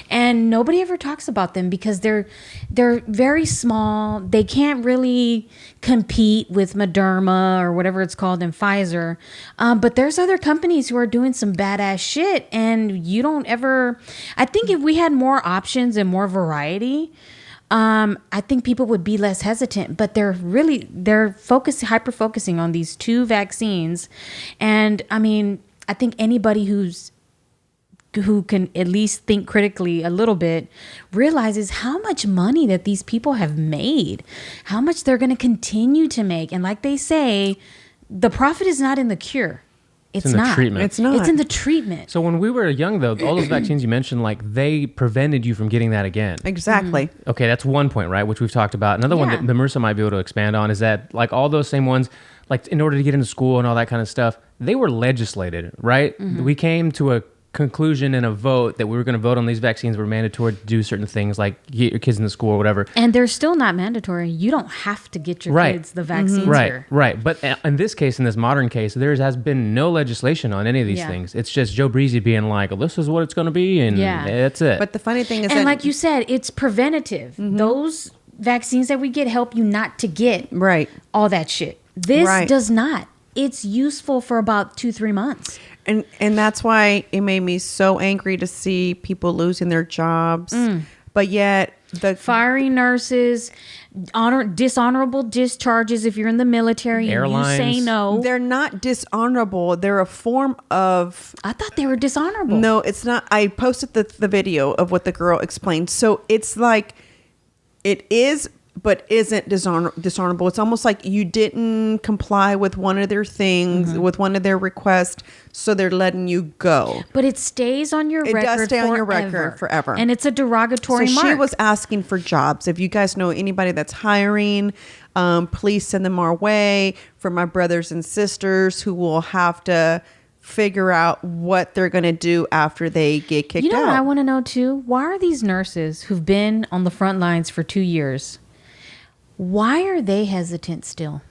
and nobody ever talks about them because they're very small. They can't really compete with Moderna or whatever it's called in Pfizer. But there's other companies who are doing some badass shit, and you don't ever. I think if we had more options and more variety, I think people would be less hesitant, but they're hyper focusing on these 2 vaccines. And I mean, I think anybody who can at least think critically a little bit realizes how much money that these people have made, how much they're going to continue to make. And like they say, the profit is not in the cure. It's in the not. treatment. It's not. It's in the treatment. So when we were young, though, all those vaccines you mentioned, like they prevented you from getting that again. Exactly. Okay, that's one point, right? Which we've talked about. Another one Yeah. that Marissa might be able to expand on is that like all those same ones, like in order to get into school and all that kind of stuff, they were legislated, right? We came to a conclusion and a vote that we were going to vote on these vaccines were mandatory to do certain things like get your kids in the school or whatever. And they're still not mandatory. You don't have to get your Right. kids the vaccines here. Right. But in this case, in this modern case, there has been no legislation on any of these Yeah. things. It's just Joe Breezy being like, well, this is what it's going to be, and Yeah. that's it. But the funny thing is And that like you said, it's preventative. Those vaccines that we get help you not to get right. all that shit. This Right. does not. It's useful for about 2-3 months. And that's why it made me so angry to see people losing their jobs. But yet the Firing nurses, dishonorable discharges if you're in the military Airlines. and you say no. they're not dishonorable. They're a form of I thought they were dishonorable. no, it's not. I posted the video of what the girl explained. So it's like it is but isn't dishonorable. It's almost like you didn't comply with one of their things, with one of their requests, so they're letting you go. But it stays on your It record does stay on your forever. record forever. And it's a derogatory So mark. she was asking for jobs. If you guys know anybody that's hiring, please send them our way. For my brothers and sisters who will have to figure out what they're going to do after they get kicked You know out. what I want to know too? Why are these nurses who've been on the front lines for 2 years, why are they hesitant still?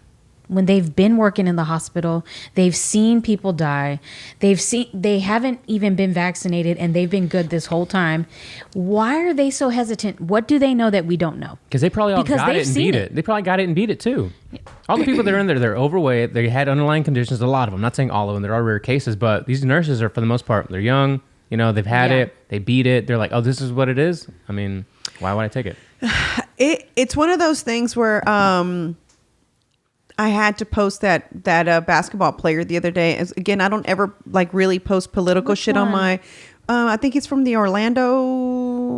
When they've been working in the hospital, they've seen people die, they haven't even been vaccinated, and they've been good this whole time. Why are they so hesitant? What do they know that we don't know? Because they probably all Because got they've it and seen beat it. it. They probably got it and beat it too. All the people that are in there, they're overweight. They had underlying conditions. A lot of them. I'm not saying all of them. There are rare cases, but these nurses are, for the most part, they're young. You know, they've had Yeah. it. They beat it. They're like, oh, this is what it is. I mean, why would I take it? It's one of those things where I had to post that basketball player the other day. Again, I don't ever like really post political Which shit on one? my. I think it's from the Orlando,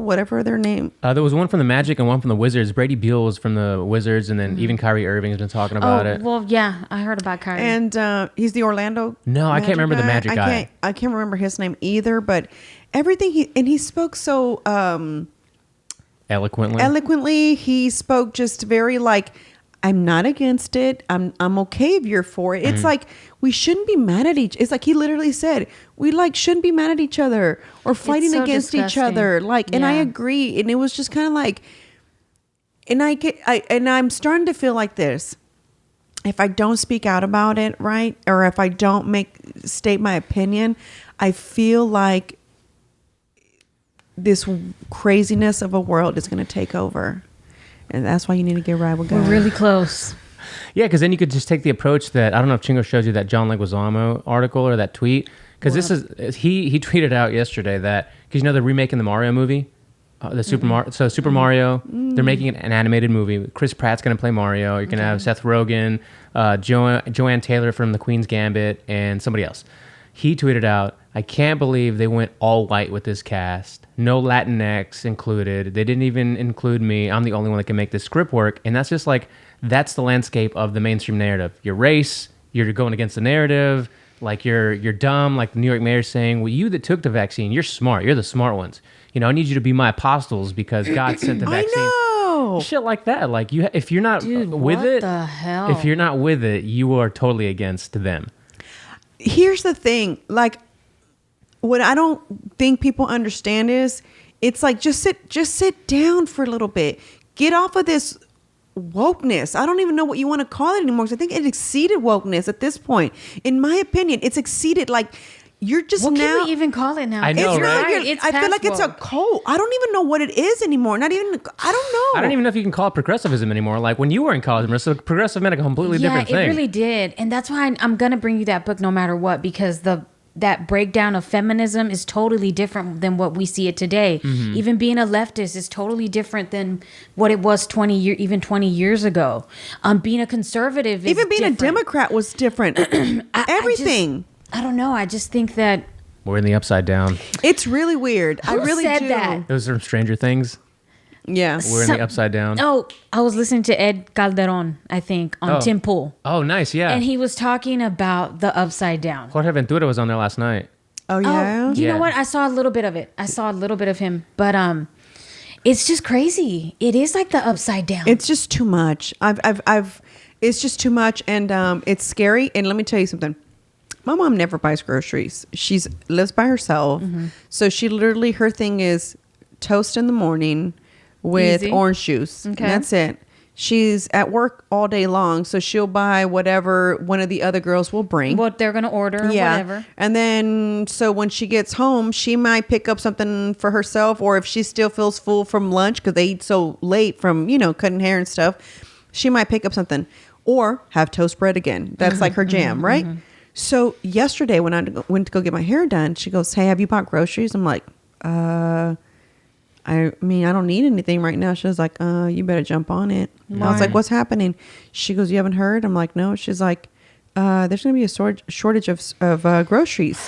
whatever their name. There was one from the Magic and one from the Wizards. Brady Beal was from the Wizards, and then even Kyrie Irving has been talking about it. Well, yeah, I heard about Kyrie. And he's the Orlando. No, I can't remember the Magic guy. I can't remember his name either. But everything he spoke so Eloquently. eloquently. He spoke just very like, I'm not against it. I'm okay if you're for it. It's like we shouldn't be mad at each. It's like he literally said we like shouldn't be mad at each other or fighting so against each disgusting. other. Like, and I Yeah. agree. And it was just kind of like, and I'm starting to feel like this. If I don't speak out about it, right, or if I don't state my opinion, I feel like this craziness of a world is going to take over. And that's why you need to get right with God. We're really close. Yeah, because then you could just take the approach that, I don't know if Chingo showed you that John Leguizamo article or that tweet. Because this is, he tweeted out yesterday that, because you know they're remaking the Mario movie? The Super Mario, they're making an animated movie. Chris Pratt's going to play Mario. You're going to have Seth Rogen, Joanne Taylor from The Queen's Gambit, and somebody else. He tweeted out, I can't believe they went all white with this cast. No Latinx included. They didn't even include me. I'm the only one that can make this script work. And that's just like, that's the landscape of the mainstream narrative. Your race, you're going against the narrative. Like you're dumb. Like the New York mayor's saying, well, you that took the vaccine, you're smart. You're the smart ones. You know, I need you to be my apostles because God sent the vaccine. I know. Shit like that. Like if you're not Dude, with what it, the hell? if you're not with it, you are totally against them. Here's the thing. Like, what I don't think people understand is it's like just sit down for a little bit. get off of this wokeness. I don't even know what you want to call it anymore, because I think it exceeded wokeness at this point. In my opinion, it's exceeded. Like, you're just What now. can we even call it now? I know, It's not right? like I feel like it's a cult. I don't even know what it is anymore. Not even. I don't know. I don't even know if you can call it progressivism anymore. Like when you were in college, Marissa, progressive meant a completely different thing. Yeah, it really did. And that's why I'm going to bring you that book no matter what, because that breakdown of feminism is totally different than what we see it today. Mm-hmm. Even being a leftist is totally different than what it was 20 years ago. Being a conservative is Even being different. a Democrat was different. Everything. I don't know. I just think that We're in the upside down. It's really weird. I Who really said do. that? Those are Stranger Things. Yeah. We're in the upside down. Oh, I was listening to Ed Calderon, I think, on Tim Pool. Oh, nice. Yeah. And he was talking about the upside down. Jorge Ventura was on there last night. Oh yeah. Oh, you Yeah. know what? I saw a little bit of it. I saw a little bit of him, but it's just crazy. It is like the upside down. It's just too much. It's just too much, and it's scary. And let me tell you something. My mom never buys groceries. She's lives by herself, so she literally, her thing is toast in the morning with Easy. orange juice. Okay. And that's it. She's at work all day long, so she'll buy whatever one of the other girls will bring. what they're gonna order, or whatever. And then, so when she gets home, she might pick up something for herself, or if she still feels full from lunch because they eat so late from, cutting hair and stuff, she might pick up something or have toast bread again. That's like her jam, right? So yesterday when I went to go get my hair done, she goes, "Hey, have you bought groceries?" I'm like, I mean, I don't need anything right now. She was like, you better jump on it. And I was like, what's happening? She goes, you haven't heard? I'm like, no. She's like, there's going to be a shortage of groceries.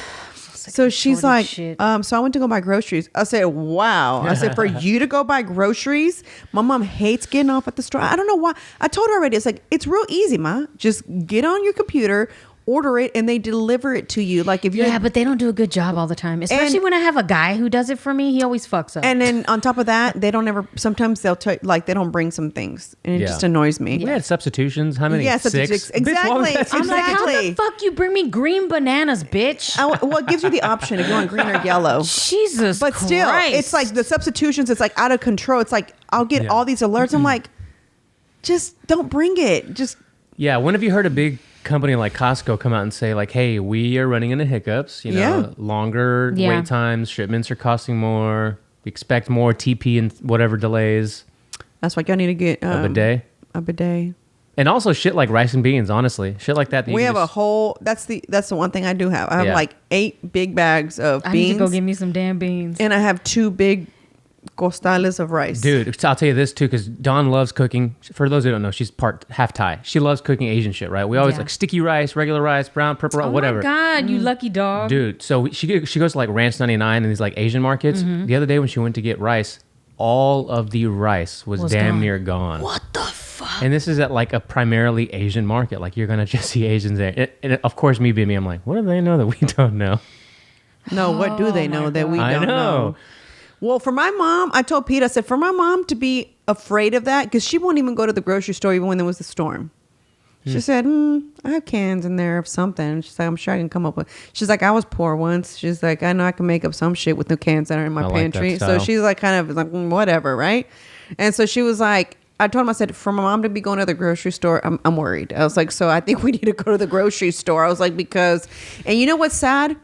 So she's like, so I went to go buy groceries. I said, wow. I said, for you to go buy groceries? My mom hates getting off at the store. I don't know why. I told her already. It's like, it's real easy, Ma. Just get on your computer, order it, and they deliver it to you. Like if you're, Yeah, but they don't do a good job all the time. Especially when I have a guy who does it for me, he always fucks up. and then on top of that, they don't ever. Sometimes they'll like they don't bring some things, and it just annoys me. We had substitutions. How many? Yeah, 6? substitutes. Bitch, what was Exactly. that? I'm like, how the Exactly. fuck you bring me green bananas, bitch? Well, it gives you the option if you want green or yellow. Jesus But still, Christ. it's like the substitutions. It's like out of control. It's like I'll get all these alerts. I'm like, just don't bring it. Just Yeah. When have you heard a big company like Costco come out and say like, hey, we are running into hiccups, longer wait times, shipments are costing more, we expect more TP and whatever delays. that's why y'all need to get A bidet. A bidet. And also shit like rice and beans, honestly. Shit like that. We have a whole. That's the one thing I do have. I have like 8 big bags of I beans. need to go get me some damn beans. And I have 2 big costales of rice. Dude, I'll tell you this too, because Dawn loves cooking. For those who don't know, she's half Thai. She loves cooking Asian shit, right? We always like sticky rice, regular rice, brown, purple rice, whatever. Oh my God, you lucky dog. Dude, so she goes to like Ranch 99 and these like Asian markets. The other day when she went to get rice, all of the rice was damn gone. near gone. What the fuck? And this is at like a primarily Asian market. Like you're gonna just see Asians there. And of course, me being me, I'm like, what do they know that we don't know? No, what do they know that we I don't know? Well, for my mom, I told Pete, I said, for my mom to be afraid of that, because she won't even go to the grocery store even when there was a storm. She said, I have cans in there of something. She's like, I'm sure I can come up with. She's like, I was poor once. She's like, I know I can make up some shit with the cans that are in my I like that pantry. So style. she's like, kind of like, whatever, right? And so she was like, I told him, I said, for my mom to be going to the grocery store, I'm worried. I was like, so I think we need to go to the grocery store. I was like, because, and you know what's sad?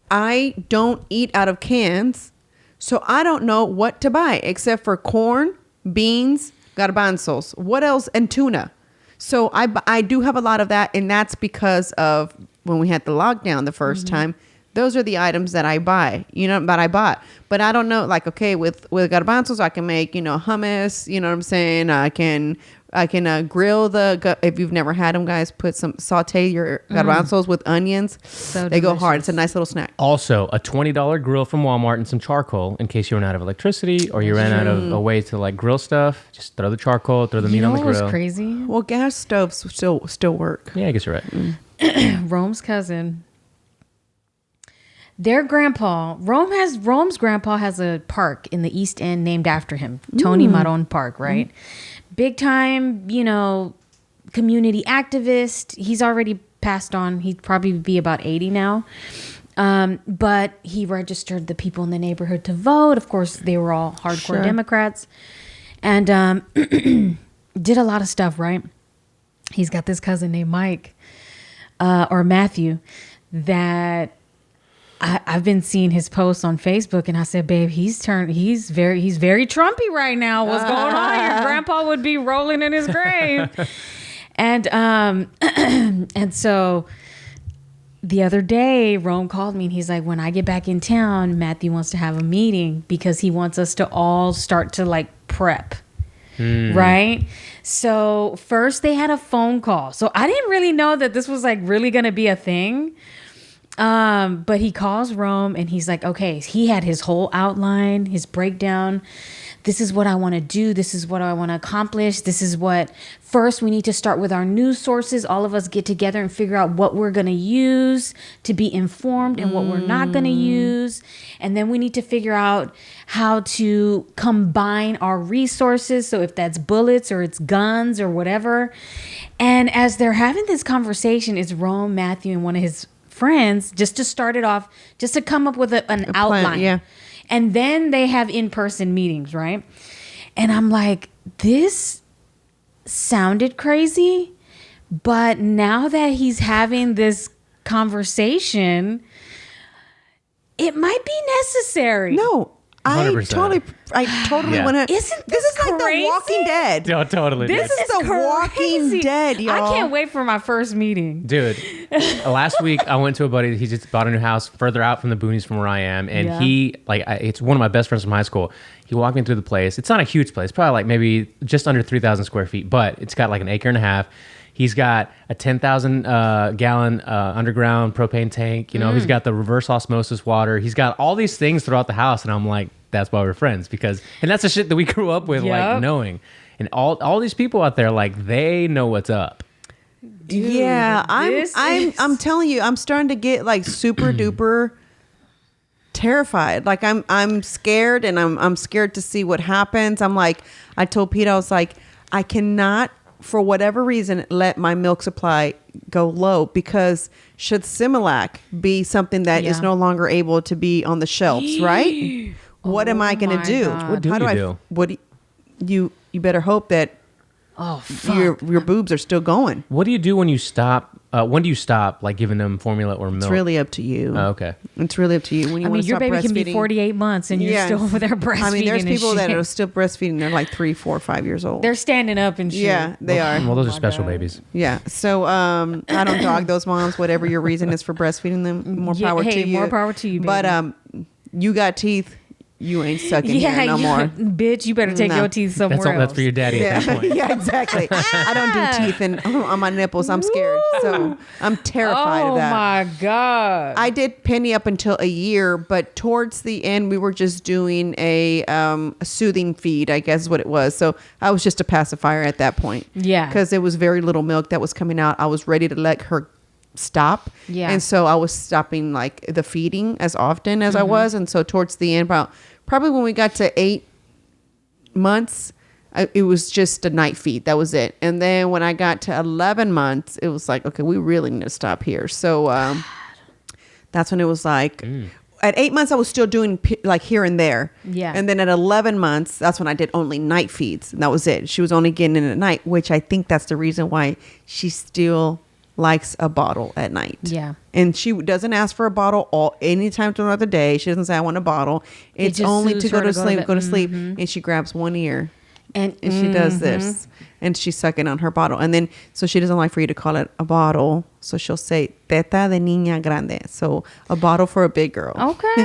I don't eat out of cans, so I don't know what to buy except for corn, beans, garbanzos. What else? And tuna. So I do have a lot of that, and that's because of when we had the lockdown the first time. Those are the items that I buy, that I bought. But I don't know, like, okay, with garbanzos, I can make, hummus, you know what I'm saying? I can grill if you've never had them, guys, saute your garbanzos with onions. So they go hard. delicious. It's a nice little snack. Also, a $20 grill from Walmart and some charcoal in case you run out of electricity or you ran out of a way to like grill stuff. Just throw the charcoal, throw the meat on the what was grill. crazy? Well, gas stoves still work. Yeah, I guess you're right. Rome's cousin. Their grandpa, Rome's grandpa has a park in the East End named after him, Tony Maron Park, right? Big time, community activist. He's already passed on. He'd probably be about 80 now. But he registered the people in the neighborhood to vote. Of course, they were all hardcore Democrats. and did a lot of stuff, right? He's got this cousin named Mike or Matthew that I've been seeing his posts on Facebook, and I said, babe, he's very Trumpy right now. What's going on? Your grandpa would be rolling in his grave. And and so the other day, Rome called me and he's like, when I get back in town, Matthew wants to have a meeting because he wants us to all start to like prep. Right? So first they had a phone call. So I didn't really know that this was like really going to be a thing. But he calls Rome and he's like, okay, he had his whole outline, his breakdown. This is what I want to do. This is what I want to accomplish. This is what first we need to start with our news sources. All of us get together and figure out what we're going to use to be informed and what we're not going to use. And then we need to figure out how to combine our resources. So if that's bullets or it's guns or whatever. And as they're having this conversation, it's Rome, Matthew, and one of his friends, just to start it off, just to come up with an outline. Plan, yeah. And then they have in-person meetings, right? And I'm like, this sounded crazy, but now that he's having this conversation, it might be necessary. No, 100%. I totally Yeah. want to. Isn't This is like crazy? The Walking Dead. No, totally. This dude. is The Walking crazy. Dead, y'all. I can't wait for my first meeting. Dude, last week I went to a buddy. He just bought a new house further out from the boonies from where I am, and Yeah. it's one of my best friends from high school. He walked me through the place. It's not a huge place, probably like maybe just under 3,000 square feet, but it's got like an acre and a half. He's got a 10,000 gallon underground propane tank. You know, he's got the reverse osmosis water. He's got all these things throughout the house, and I'm like, that's why we're friends, and that's the shit that we grew up with, like Yep. knowing. And all these people out there, like they know what's up. Dude, Yeah, this is- I'm telling you, I'm starting to get like super duper terrified. Like I'm scared, and I'm scared to see what happens. I'm like, I told Pete, I was like, I cannot, for whatever reason, let my milk supply go low, because should Similac be something that is Yeah. no longer able to be on the shelves, right? What am I going my to do? God. What do How you I do? What you better hope that Oh, fuck. your boobs are still going. What do you do when you stop? When do you stop, like giving them formula or milk? It's really up to you. Oh, okay. It's really up to you. When you I want mean, to your stop baby can be breastfeeding. 48 months and you're Yes. still over there breastfeeding. I mean, there's and people that shit. are still breastfeeding. They're like 3, 4, 5 years old. They're standing up and shit. Yeah, they are. Well, those are my special God. babies. Yeah. So I don't dog those moms. Whatever your reason is for breastfeeding them, more Yeah, power hey, to you. more power to you, But baby. you got teeth. You ain't sucking here no more. Bitch, you better take No. your teeth somewhere else. That's for your daddy at that point. Yeah, exactly. I don't do teeth and on my nipples. I'm scared. So I'm terrified of that. Oh my God. I did Penny up until a year, but towards the end, we were just doing a soothing feed, I guess is what it was. So I was just a pacifier at that point. Yeah. Because there was very little milk that was coming out. I was ready to let her stop. Yeah. And so I was stopping like the feeding as often as I was. And so towards the end, probably when we got to 8 months, it was just a night feed. That was it. And then when I got to 11 months, it was like, okay, we really need to stop here. So that's when it was like, at 8 months, I was still doing like here and there. Yeah. And then at 11 months, that's when I did only night feeds. And that was it. She was only getting in at night, which I think that's the reason why she still likes a bottle at night. Yeah. And she doesn't ask for a bottle anytime throughout the day. She doesn't say, I want a bottle. It's just only soothes to go her to to go to sleep, bed. go to sleep. And she grabs one ear. and And she does this. And she's sucking on her bottle. And then, so she doesn't like for you to call it a bottle. So she'll say, teta de niña grande. So a bottle for a big girl. Okay.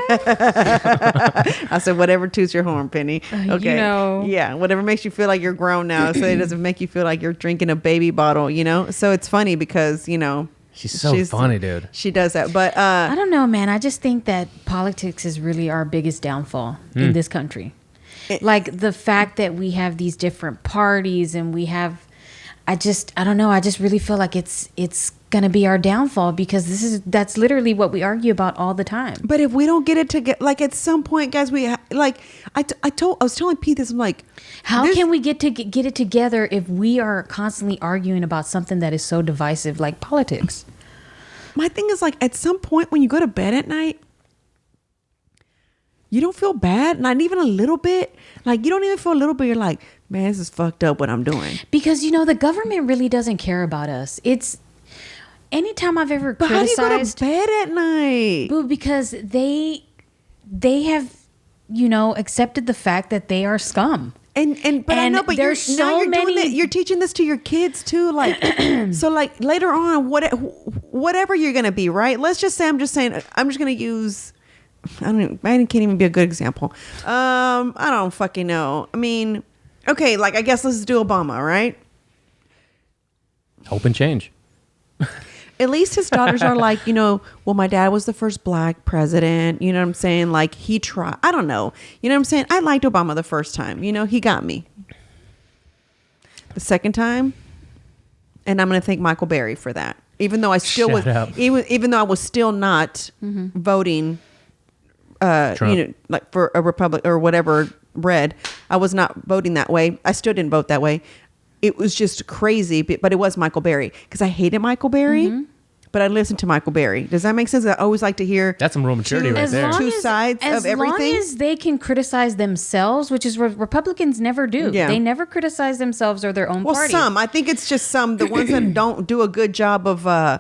I said, whatever toots your horn, Penny. Okay. you know. Yeah. Whatever makes you feel like you're grown now. So it doesn't make you feel like you're drinking a baby bottle, you know? So it's funny because, you know. She's so funny, dude. She does that. But I don't know, man. I just think that politics is really our biggest downfall in this country. Like the fact that we have these different parties and we have, I don't know. I just really feel like it's going to be our downfall because that's literally what we argue about all the time. But if we don't get it together, like at some point, guys, I was telling Pete this. I'm like, How can we get it together if we are constantly arguing about something that is so divisive like politics? My thing is like at some point when you go to bed at night, you don't feel bad, not even a little bit. Like, you don't even feel a little bit. You're like, man, this is fucked up what I'm doing. Because, you know, the government really doesn't care about us. It's anytime I've ever But how do you criticized. go to bed at night? Boo, because they have, you know, accepted the fact that they are scum. But I And know, but there's now so you're doing many- it. You're teaching this to your kids too. Like, so like later on, whatever you're gonna be, right? Let's just say I'm just gonna use. I can't even be a good example. I don't fucking know. I mean, okay, like I guess let's do Obama, right? Hope and change. At least his daughters are like, you know, well, my dad was the first black president. You know what I'm saying? Like he tried. I don't know. You know what I'm saying? I liked Obama the first time. You know, he got me. The second time, and I'm going to thank Michael Berry for that. Even though I still Shut was, up. even though I was still not voting, Trump. you know, like for a Republic or whatever red, I was not voting that way. I still didn't vote that way. It was just crazy, but it was Michael Berry because I hated Michael Berry, but I listened to Michael Berry. Does that make sense? I always like to hear. That's some real maturity right As there. long Two as- sides of everything? As long as they can criticize themselves, which is what Republicans never do. Yeah. They never criticize themselves or their own Well, party. some. I think it's just some. The ones that don't do a good job of,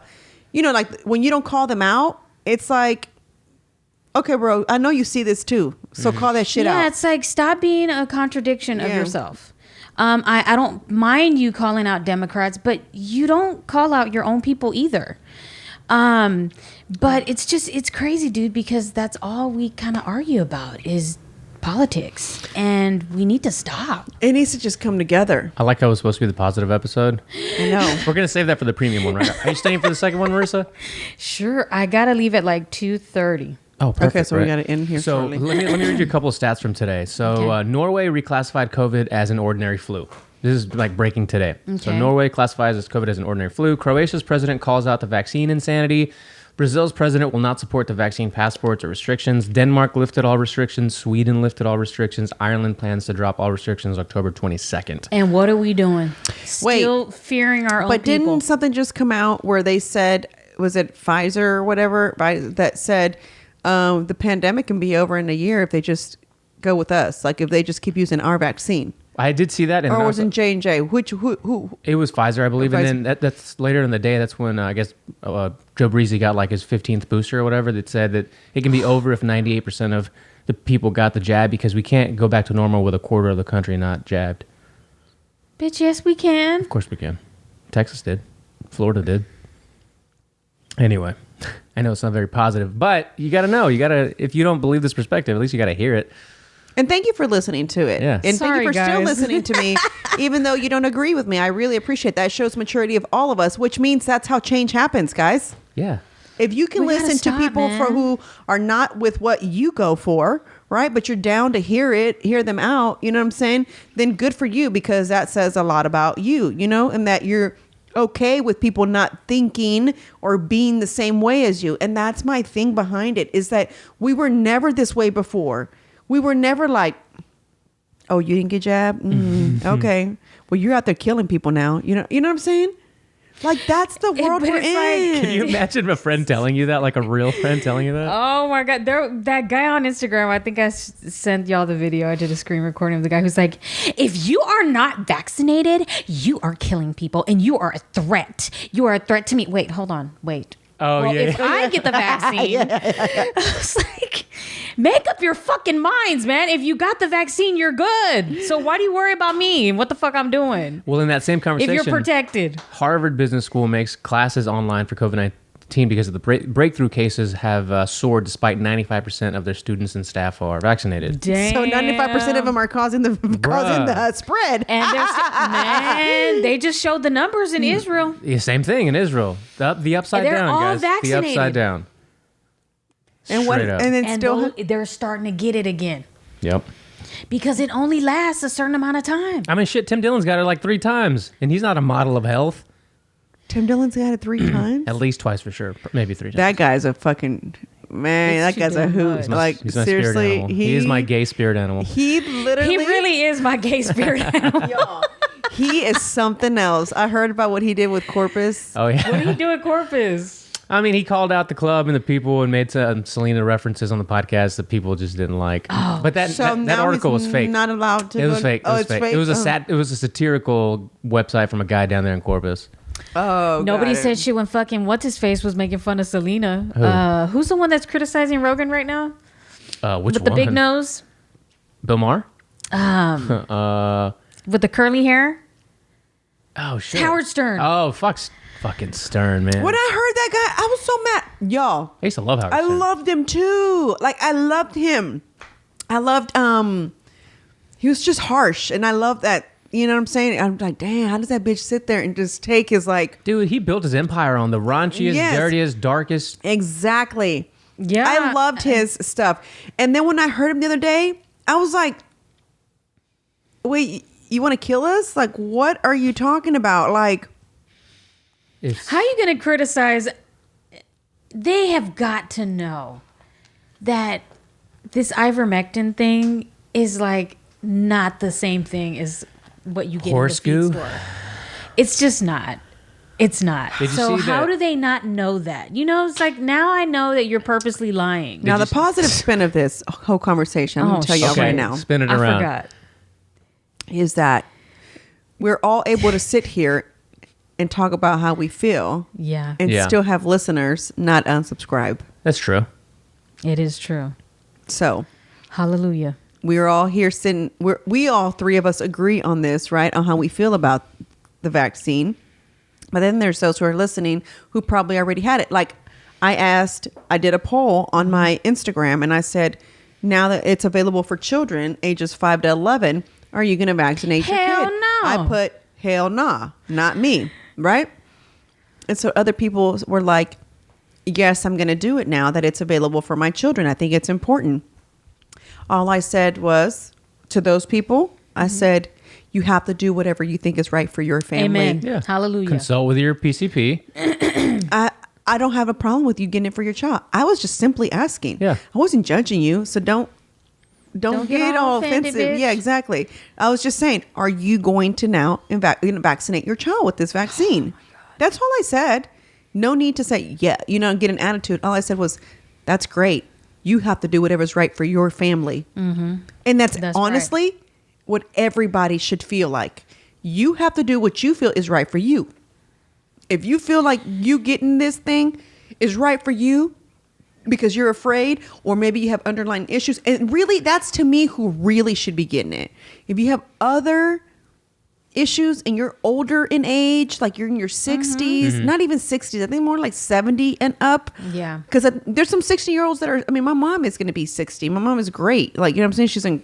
you know, like when you don't call them out, it's like, okay, bro, I know you see this too, so call that shit yeah, out. it's like stop being a contradiction of Yeah. yourself. I don't mind you calling out Democrats, but you don't call out your own people either. But it's crazy, dude, because that's all we kind of argue about is politics, and we need to stop. It needs to just come together. I like how it was supposed to be the positive episode. I know. We're going to save that for the premium one, right? Are you staying for the second one, Marissa? Sure, I gotta leave at like 2:30. Oh, perfect. Okay, so we right. got to end here So shortly. let me read you a couple of stats from today. So Okay. Norway reclassified COVID as an ordinary flu. This is like breaking today. So Okay. Norway classifies as COVID as an ordinary flu. Croatia's president calls out the vaccine insanity. Brazil's president will not support the vaccine passports or restrictions. Denmark lifted all restrictions. Sweden lifted all restrictions. Ireland plans to drop all restrictions October 22nd. And what are we doing? Still fearing our own But people. didn't something just come out where they said, was it Pfizer or whatever, that said the pandemic can be over in a year if they just go with us, like if they just keep using our vaccine? I did see that. And Or was also- it J&J? Who? It was Pfizer, I believe, Pfizer. and then that's later in the day. That's when I guess Joe Breezy got like his 15th booster or whatever. That said that it can be over if 98% of the people got the jab because we can't go back to normal with a quarter of the country not jabbed. Bitch, yes, we can. Of course we can. Texas did. Florida did. Anyway, I know it's not very positive, but you got to know. You got to, if you don't believe this perspective, at least you got to hear it. And thank you for listening to it. Yeah. And Sorry, thank you for still guys. listening to me, even though you don't agree with me. I really appreciate that. It shows maturity of all of us, which means that's how change happens, guys. Yeah. If you can We gotta listen to stop, people man. for who are not with what you go for, right? But you're down to hear them out, you know what I'm saying? Then good for you, because that says a lot about you, you know, and that you're okay with people not thinking or being the same way as you. And that's my thing behind it, is that we were never this way before. We were never like, oh, you didn't get jabbed? Okay. Well, you're out there killing people now. You know what I'm saying? Like, that's the world but we're it's like- in. Can you imagine a friend telling you that, like a real friend telling you that? Oh my god, that guy on Instagram, I think I sent y'all the video. I did a screen recording of the guy who's like, if you are not vaccinated, you are killing people and you are a threat. You are a threat to me. Wait, hold on. Wait. Oh, Well, yeah. if I get the vaccine, I was like, make up your fucking minds, man. If you got the vaccine, you're good. So why do you worry about me and what the fuck I'm doing? Well, in that same If conversation, you're protected. Harvard Business School makes classes online for COVID-19 because of the breakthrough cases have soared despite 95% of their students and staff are vaccinated. Damn. So 95% of them are causing the spread. And man, they just showed the numbers in Israel. Yeah, same thing in Israel. The upside They're down, all guys. The vaccinated. upside down. And what? Straight up. And then And still. they're starting to get it again Yep. because it only lasts a certain amount of time. I mean, shit, Tim Dillon's got it like 3 times, and he's not a model of health. Tim Dillon's got it 3 times. At least twice for sure. Maybe 3 times. That guy's a fucking man. It's That guy's too a damn hoot. much. Like, He's my spirit seriously, animal. He is my gay spirit animal. He literally. He really is my gay spirit animal. Y'all, he is something else. I heard about what he did with Corpus. Oh, yeah. What do you do at Corpus? I mean, he called out the club and the people and made some Selena references on the podcast that people just didn't like. But that now article he's was fake. Not allowed to. It was fake. Oh, It was it's fake. fake. It was it was a satirical website from a guy down there in Corpus. Oh, Nobody got it. said shit when fucking what's his face was making fun of Selena. Who's the one that's criticizing Rogan right now? Which With the one? big nose, Bill Maher? with the curly hair. Oh shit. Howard Stern. Oh fucking Stern, man. When I heard that guy, I was so mad. Y'all, I used to love Howard I Stern. loved him too. Like I loved him. I loved he was just harsh, and I love that. You know what I'm saying? I'm like, damn, how does that bitch sit there and just take his like Dude, he built his empire on the raunchiest, Yes. dirtiest, darkest. exactly. Yeah. I loved his stuff. And then when I heard him the other day, I was like, wait, you want to kill us? Like, what are you talking about? Like, How you gonna criticize? They have got to know that this ivermectin thing is like not the same thing as what you get Horse in the feed goo? store. It's just not. It's not. Did you So see how that- do they not know that? You know, it's like now I know that you're purposely lying. now the positive spin of this whole conversation, I'm going Oh, to tell y'all shit. right now, Spin it I around. forgot. is that we're all able to sit here and talk about how we feel Yeah, and Yeah. still have listeners not unsubscribe. That's true. it is true. So Hallelujah. we're all here sitting. We all three of us agree on this, right? On how we feel about the vaccine. But then there's those who are listening who probably already had it. Like I did a poll on my Instagram and I said, now that it's available for children ages 5 to 11, are you going to vaccinate your Hell kid? no. I put hell nah, not me, right? And so other people were like, yes, I'm going to do it now that it's available for my children. I think it's important. All I said was to those people, I said, you have to do whatever you think is right for your family. Amen. Yeah. Hallelujah. Consult with your PCP. I don't have a problem with you getting it for your child. I was just simply asking. Yeah. I wasn't judging you, so don't get all offended, offensive. bitch. Yeah, exactly. I was just saying, are you going to now vaccinate your child with this vaccine? That's all I said. No need to say, yeah, get an attitude. All I said was, that's great. You have to do whatever's right for your family. Mm-hmm. And that's honestly what everybody should feel like. You have to do what you feel is right for you. If you feel like you getting this thing is right for you because you're afraid, or maybe you have underlying issues, and really that's to me who really should be getting it. If you have other issues and you're older in age, like you're in your 60s, not even 60s, I think more like 70 and up. Yeah. Because there's some 60-year-olds that are, my mom is going to be 60. My mom is great. Like, you know what I'm saying? She's in.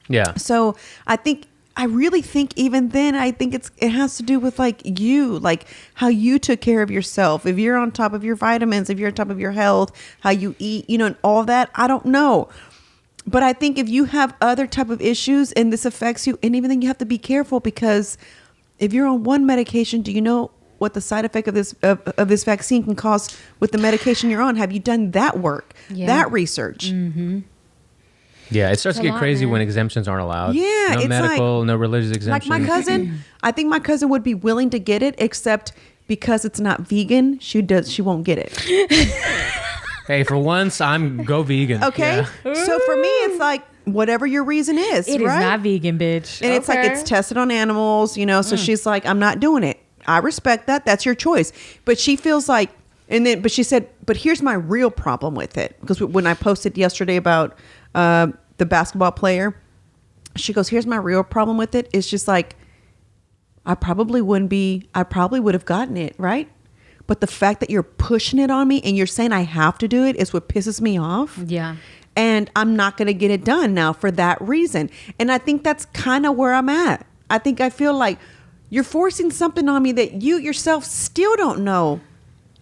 Yeah. So I really think even then, I think it has to do with like you, like how you took care of yourself. If you're on top of your vitamins, if you're on top of your health, how you eat, and all that. I don't know. But I think if you have other type of issues and this affects you, and even then you have to be careful, because if you're on one medication, do you know what the side effect of this vaccine can cause with the medication you're on? Have you done that work, that research? Mm-hmm. Yeah, it starts to It's a get lot, crazy man. when exemptions aren't allowed. Yeah, no it's medical, no religious Like exemptions. my cousin, I think my cousin would be willing to get it, except because it's not vegan, she won't get it. Hey, for once, I'm go vegan. Okay, Yeah. so for me, it's like whatever your reason is, It is right? not vegan, bitch. And it's like Okay. it's tested on animals, So she's like, I'm not doing it. I respect that. That's your choice. But she feels like, but she said, but here's my real problem with it, because when I posted yesterday about the basketball player, she goes, here's my real problem with it. It's just like, I probably would have gotten it, right? But the fact that you're pushing it on me and you're saying I have to do it is what pisses me off. Yeah. And I'm not going to get it done now for that reason. And I think that's kind of where I'm at. I feel like you're forcing something on me that you yourself still don't know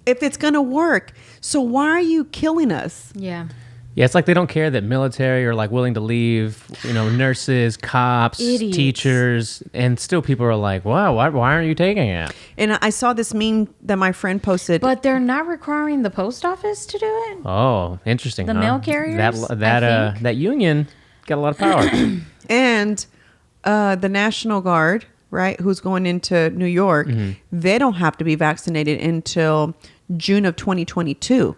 if it's going to work. So why are you killing us? Yeah. Yeah, it's like they don't care that military are like willing to leave, nurses, cops, Idiots. teachers, and still people are like, wow, why aren't you taking it? And I saw this meme that my friend posted. But they're not requiring the post office to do it. Oh, interesting. The huh? mail carriers, I That union got a lot of power. And the National Guard, right, who's going into New York, they don't have to be vaccinated until June of 2022.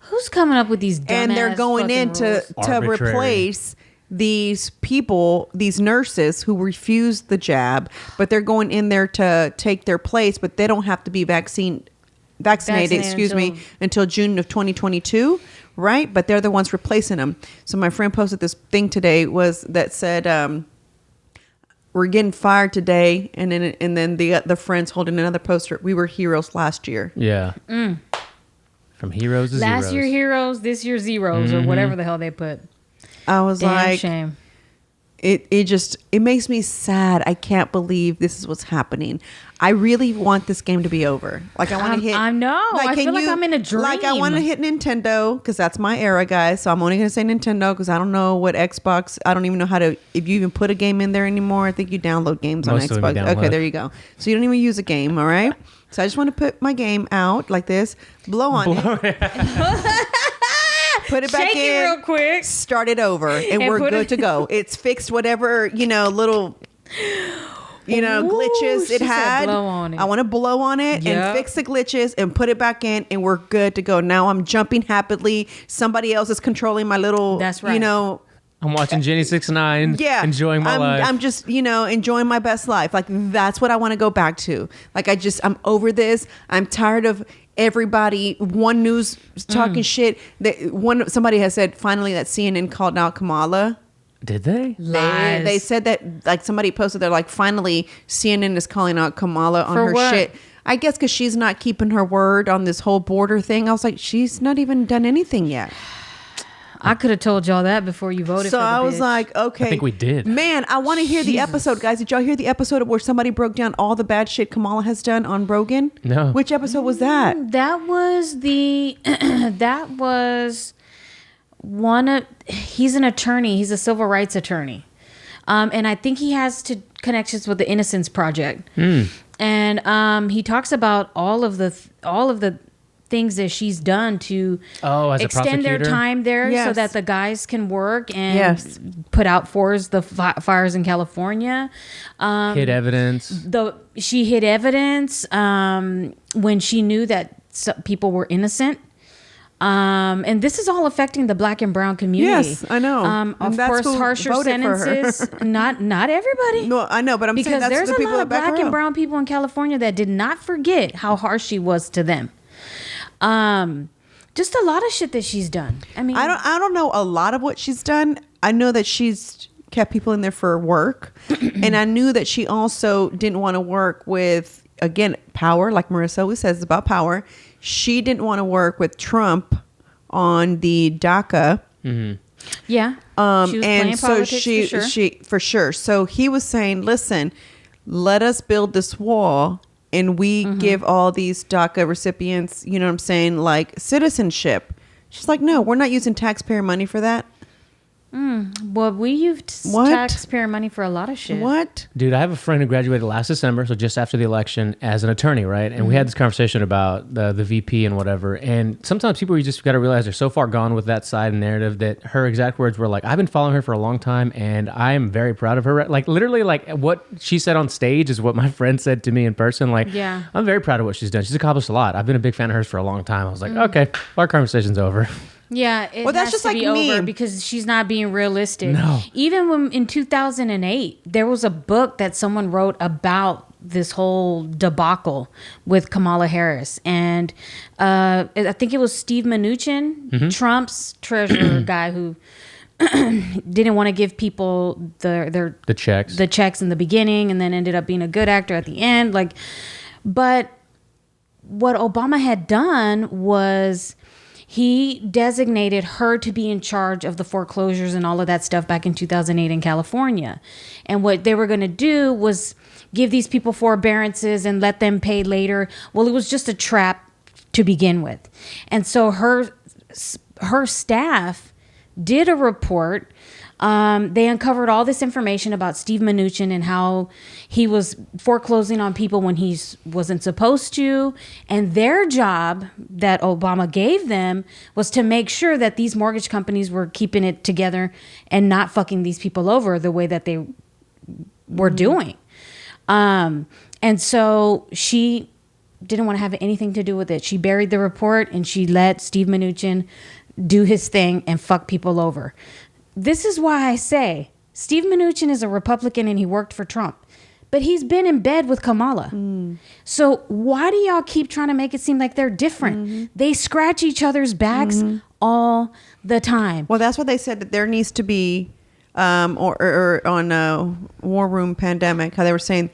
Who's coming up with these dumbass And they're going fucking in to Arbitrary. replace these people, these nurses who refused the jab, but they're going in there to take their place, but they don't have to be vaccinated, until June of 2022, right? But they're the ones replacing them. So my friend posted this thing today that said, we're getting fired today, and then the friends holding another poster. We were heroes last year. Yeah. From heroes to zeros. Last year heroes, this year zeros, or whatever the hell they put. I was Damn like, shame. it makes me sad. I can't believe this is what's happening. I really want this game to be over. Like I want to hit. I know. I feel like I'm in a dream. Like I want to hit Nintendo because that's my era, guys. So I'm only gonna say Nintendo because I don't know what Xbox. I don't even know how to. If you even put a game in there anymore, I think you download games Most on of them you Xbox. Okay, download. there you go. So you don't even use a game. All right. So I just want to put my game out like this, blow on it, put it back Shake in, it real quick. start it over, and we're put good it- to go. It's fixed whatever little. Glitches she it said had. blow on it. I want to blow on it Yep. and fix the glitches and put it back in, and we're good to go. Now I'm jumping happily. Somebody else is controlling my little. That's right. I'm watching Jenny 6ix9ine. Yeah, Enjoying my life. I'm just enjoying my best life. Like that's what I want to go back to. Like I'm over this. I'm tired of everybody. One news talking shit. Somebody has said finally that CNN called out Kamala. Did they? Lies. They said that, like somebody posted, they're like, finally CNN is calling out Kamala on For her what? shit. I guess because she's not keeping her word on this whole border thing. I was like, she's not even done anything yet. I could have told y'all that before you voted. So for the I was bitch. like, okay. I think we did. Man, I want to hear the episode, guys. Did y'all hear the episode where somebody broke down all the bad shit Kamala has done on Rogan? No. Which episode was that? That was the. That was he's an attorney. He's a civil rights attorney, and I think he has connections with the Innocence Project. And he talks about all of the things that she's done to As a extend their prosecutor? time there so Yes. that the guys can work and Yes. put out for the fires in California. Hid evidence. She hid evidence when she knew that people were innocent. And this is all affecting the Black and brown community. Yes, I know. Of And that's course, who harsher voted for her. sentences. Not everybody. No, I know, but I'm saying Because that's there's the a people lot that of back Black her and up. brown people in California that did not forget how harsh she was to them. Just a lot of shit that she's done. I mean, I don't know a lot of what she's done. I know that she's kept people in there for work, and I knew that she also didn't want to work with, again, power. Like Marissa always says about power, she didn't want to work with Trump on the DACA. yeah. She was playing And so politics for sure. So he was saying, listen, let us build this wall, and we give all these DACA recipients, you know what I'm saying, like citizenship. She's like, no, we're not using taxpayer money for that. Well, we used What? taxpayer money for a lot of shit. What? Dude, I have a friend who graduated last December, so just after the election, as an attorney, right? And we had this conversation about the VP and whatever. And sometimes people, you just got to realize they're so far gone with that side and narrative that her exact words were like, I've been following her for a long time, and I am very proud of her. Like, literally, like, what she said on stage is what my friend said to me in person. Like, Yeah. I'm very proud of what she's done. She's accomplished a lot. I've been a big fan of hers for a long time. I was like, okay, our conversation's over. Yeah, it Well, that's has just to like be me. over because she's not being realistic. No. Even when in 2008, there was a book that someone wrote about this whole debacle with Kamala Harris, and I think it was Steve Mnuchin, Trump's treasurer guy, who didn't want to give people the checks in the beginning, and then ended up being a good actor at the end. But what Obama had done was, he designated her to be in charge of the foreclosures and all of that stuff back in 2008 in California. And what they were going to do was give these people forbearances and let them pay later. Well, it was just a trap to begin with. And so her staff did a report. They uncovered all this information about Steve Mnuchin and how he was foreclosing on people when he wasn't supposed to. And their job that Obama gave them was to make sure that these mortgage companies were keeping it together and not fucking these people over the way that they were doing. And so she didn't want to have anything to do with it. She buried the report and she let Steve Mnuchin do his thing and fuck people over. This is why I say Steve Mnuchin is a Republican and he worked for Trump. But he's been in bed with Kamala. So why do y'all keep trying to make it seem like they're different? They scratch each other's backs all the time. Well, that's what they said, that there needs to be, or on War Room Pandemic, how they were saying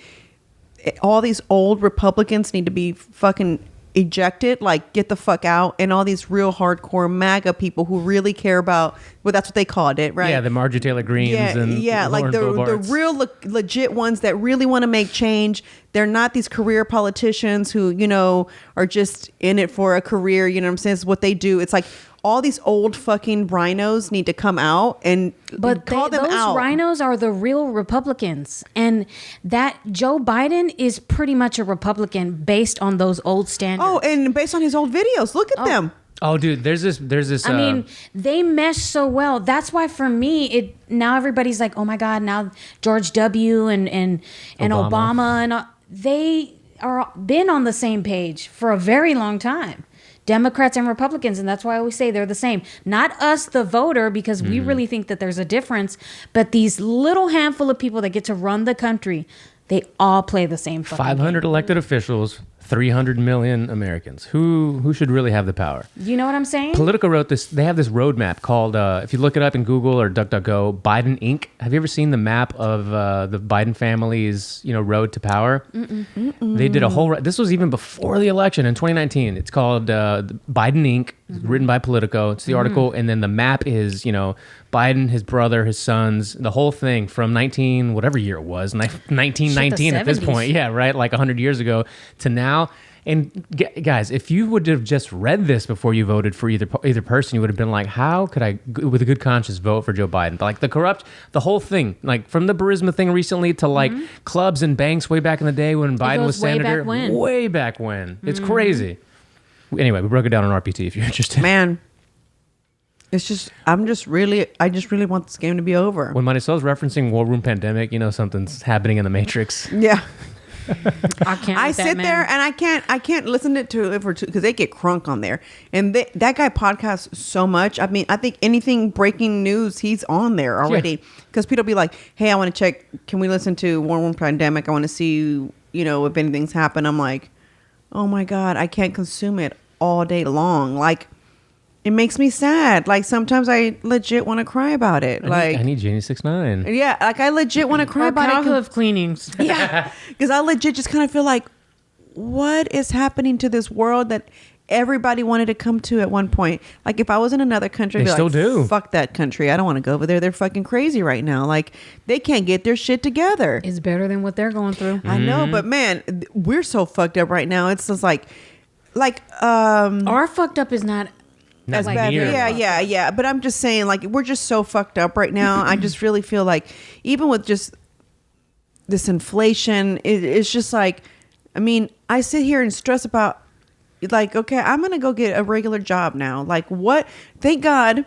all these old Republicans need to be fucking ejected, like get the fuck out, and all these real hardcore MAGA people who really care about, well, that's what they called it, right? Yeah, the Marjorie Taylor Greens and like the Bobarts. real legit ones that really want to make change. They're not these career politicians who, you know, are just in it for a career. You know what I'm saying? It's what they do. It's like all these old fucking rhinos need to come out and call them those out. rhinos are the real Republicans, and that Joe Biden is pretty much a Republican based on those old standards. Oh, and based on his old videos, look at them. Oh, dude, there's this. I mean, they mesh so well. That's why for me, now everybody's like, oh my God, now George W. and Obama and they are been on the same page for a very long time. Democrats and Republicans, and that's why I always say they're the same. Not us, the voter, because we really think that there's a difference, but these little handful of people that get to run the country, they all play the same fucking 500 game. elected officials, 300 million Americans. Who should really have the power? You know what I'm saying? Politico wrote this. They have this roadmap called, if you look it up in Google or DuckDuckGo, Biden Inc. Have you ever seen the map of the Biden family's, road to power? They did a whole. This was even before the election in 2019. It's called Biden Inc. Written by Politico. It's the article, and then the map is Biden, his brother, his sons, the whole thing from whatever year it was, 1919 at this 70s. point. Yeah, right, like 100 years ago to now. And guys, if you would have just read this before you voted for either person, you would have been like, how could I, with a good conscience, vote for Joe Biden? Like the whole thing, like from the Burisma thing recently to like clubs and banks way back in the day when Biden was senator. Way back when. It's crazy. Anyway, we broke it down on RPT if you're interested. Man, it's just, I just really want this game to be over. When Marisol's referencing War Room Pandemic, something's happening in the Matrix. Yeah. I sit there and I can't listen to it because they get crunk on there, and that guy podcasts so much. I mean, I think anything breaking news, he's on there already, because people be like, hey, I want to check, can we listen to War Room Pandemic? I want to see if anything's happened. I'm like, oh my God, I can't consume it all day long. Like, it makes me sad. Like, sometimes I legit want to cry about it. I need Janie 6'9". Yeah, like I legit want to cry about it. of cleanings. Yeah, because I legit just kind of feel like, what is happening to this world that everybody wanted to come to at one point? Like, if I was in another country, They still do. Fuck that country. I don't want to go over there. They're fucking crazy right now. Like, they can't get their shit together. It's better than what they're going through. I know, but man, we're so fucked up right now. It's just like, Our fucked up is not as Not bad. near. Yeah. But I'm just saying, like, we're just so fucked up right now. I just really feel like, even with just this inflation, it's just like, I mean, I sit here and stress about, like, okay, I'm gonna go get a regular job now. Like, what? Thank God.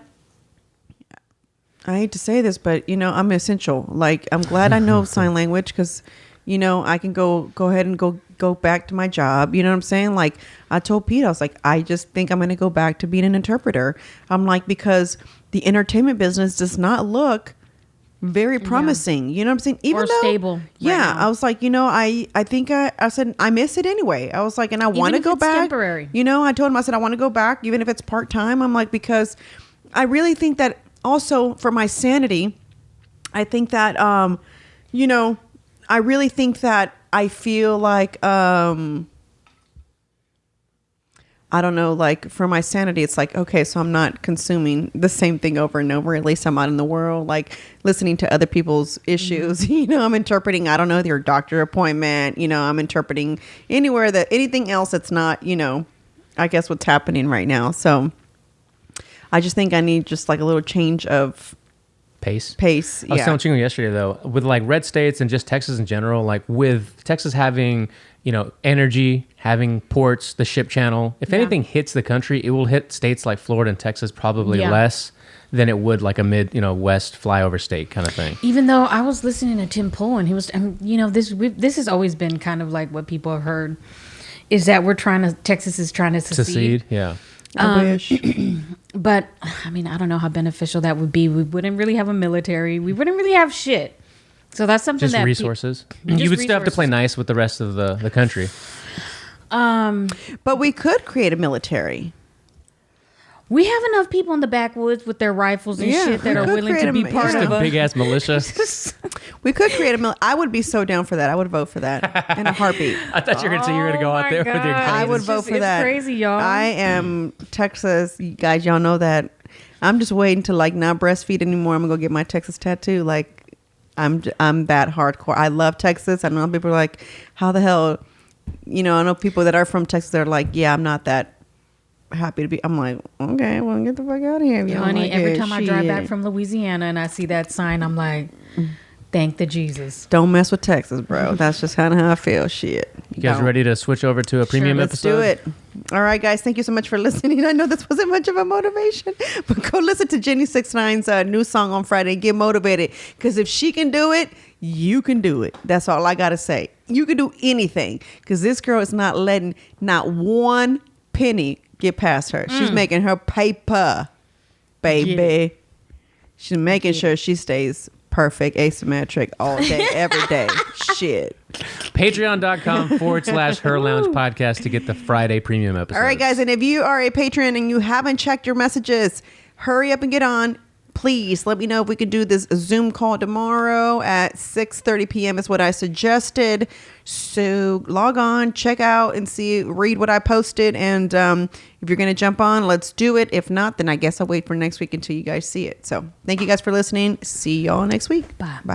I hate to say this, but I'm essential. Like, I'm glad I know sign language, because I can go ahead and go back to my job. You know what I'm saying? Like, I told Pete, I was like, I just think I'm going to go back to being an interpreter. I'm like, because the entertainment business does not look very promising. You know what I'm saying? Even though stable. Yeah. Right now. I was like, I think I said, I miss it anyway. I was like, and I want to if go it's back. temporary. I told him, I said, I want to go back, even if it's part-time. I'm like, because I really think that also for my sanity, I think that, I really think that I feel like, I don't know, like for my sanity, it's like, okay, so I'm not consuming the same thing over and over. At least I'm out in the world, like listening to other people's issues. I'm interpreting, I don't know, their doctor appointment, I'm interpreting anything else that's not, I guess what's happening right now. So I just think I need just like a little change of Pace. Yeah. I was telling Chingo yesterday, though, with like red states and just Texas in general, like with Texas having, energy, having ports, the ship channel, if anything hits the country, it will hit states like Florida and Texas probably less than it would like a west flyover state kind of thing. Even though I was listening to Tim Pool and he was, this has always been kind of like what people have heard. is that Texas is trying to secede. Yeah. I wish. But I mean, I don't know how beneficial that would be. We wouldn't really have a military. We wouldn't really have shit. So that's something Just that resources. You would still have to play nice with the rest of the country. But we could create a military. We have enough people in the backwoods with their rifles and shit that are willing to be part Just of a big ass militia. We could create a I would be so down for that. I would vote for that in a heartbeat. I thought you were going to say you were going to go out there with your guns. I would vote for it's that. Crazy, y'all. I am Texas. You guys, y'all know that. I'm just waiting to like not breastfeed anymore. I'm gonna go get my Texas tattoo. Like, I'm that hardcore. I love Texas. I know people are like, how the hell? You know, I know people that are from Texas. They're like, yeah, I'm not that happy to be. I'm like, okay, well, get the fuck out of here. You Honey, like every it. time I drive back from Louisiana and I see that sign, I'm like, thank the Jesus. Don't mess with Texas, bro. That's just kind of how I feel. Shit. You guys ready to switch over to a premium Let's episode? do it. All right, guys. Thank you so much for listening. I know this wasn't much of a motivation, but go listen to Jenny 6ix9ine's new song on Friday and get motivated. Because if she can do it, you can do it. That's all I got to say. You can do anything because this girl is not letting not one penny get past her. She's making her paper, baby. She's making sure she stays perfect, asymmetric all day, every day. Shit. Patreon.com/Her Lounge Podcast to get the Friday premium episode. All right, guys. And if you are a patron and you haven't checked your messages, hurry up and get on. Please let me know if we can do this Zoom call tomorrow at 6:30 p.m. is what I suggested. So log on, check out and read what I posted. And if you're going to jump on, let's do it. If not, then I guess I'll wait for next week until you guys see it. So thank you guys for listening. See y'all next week. Bye. Bye.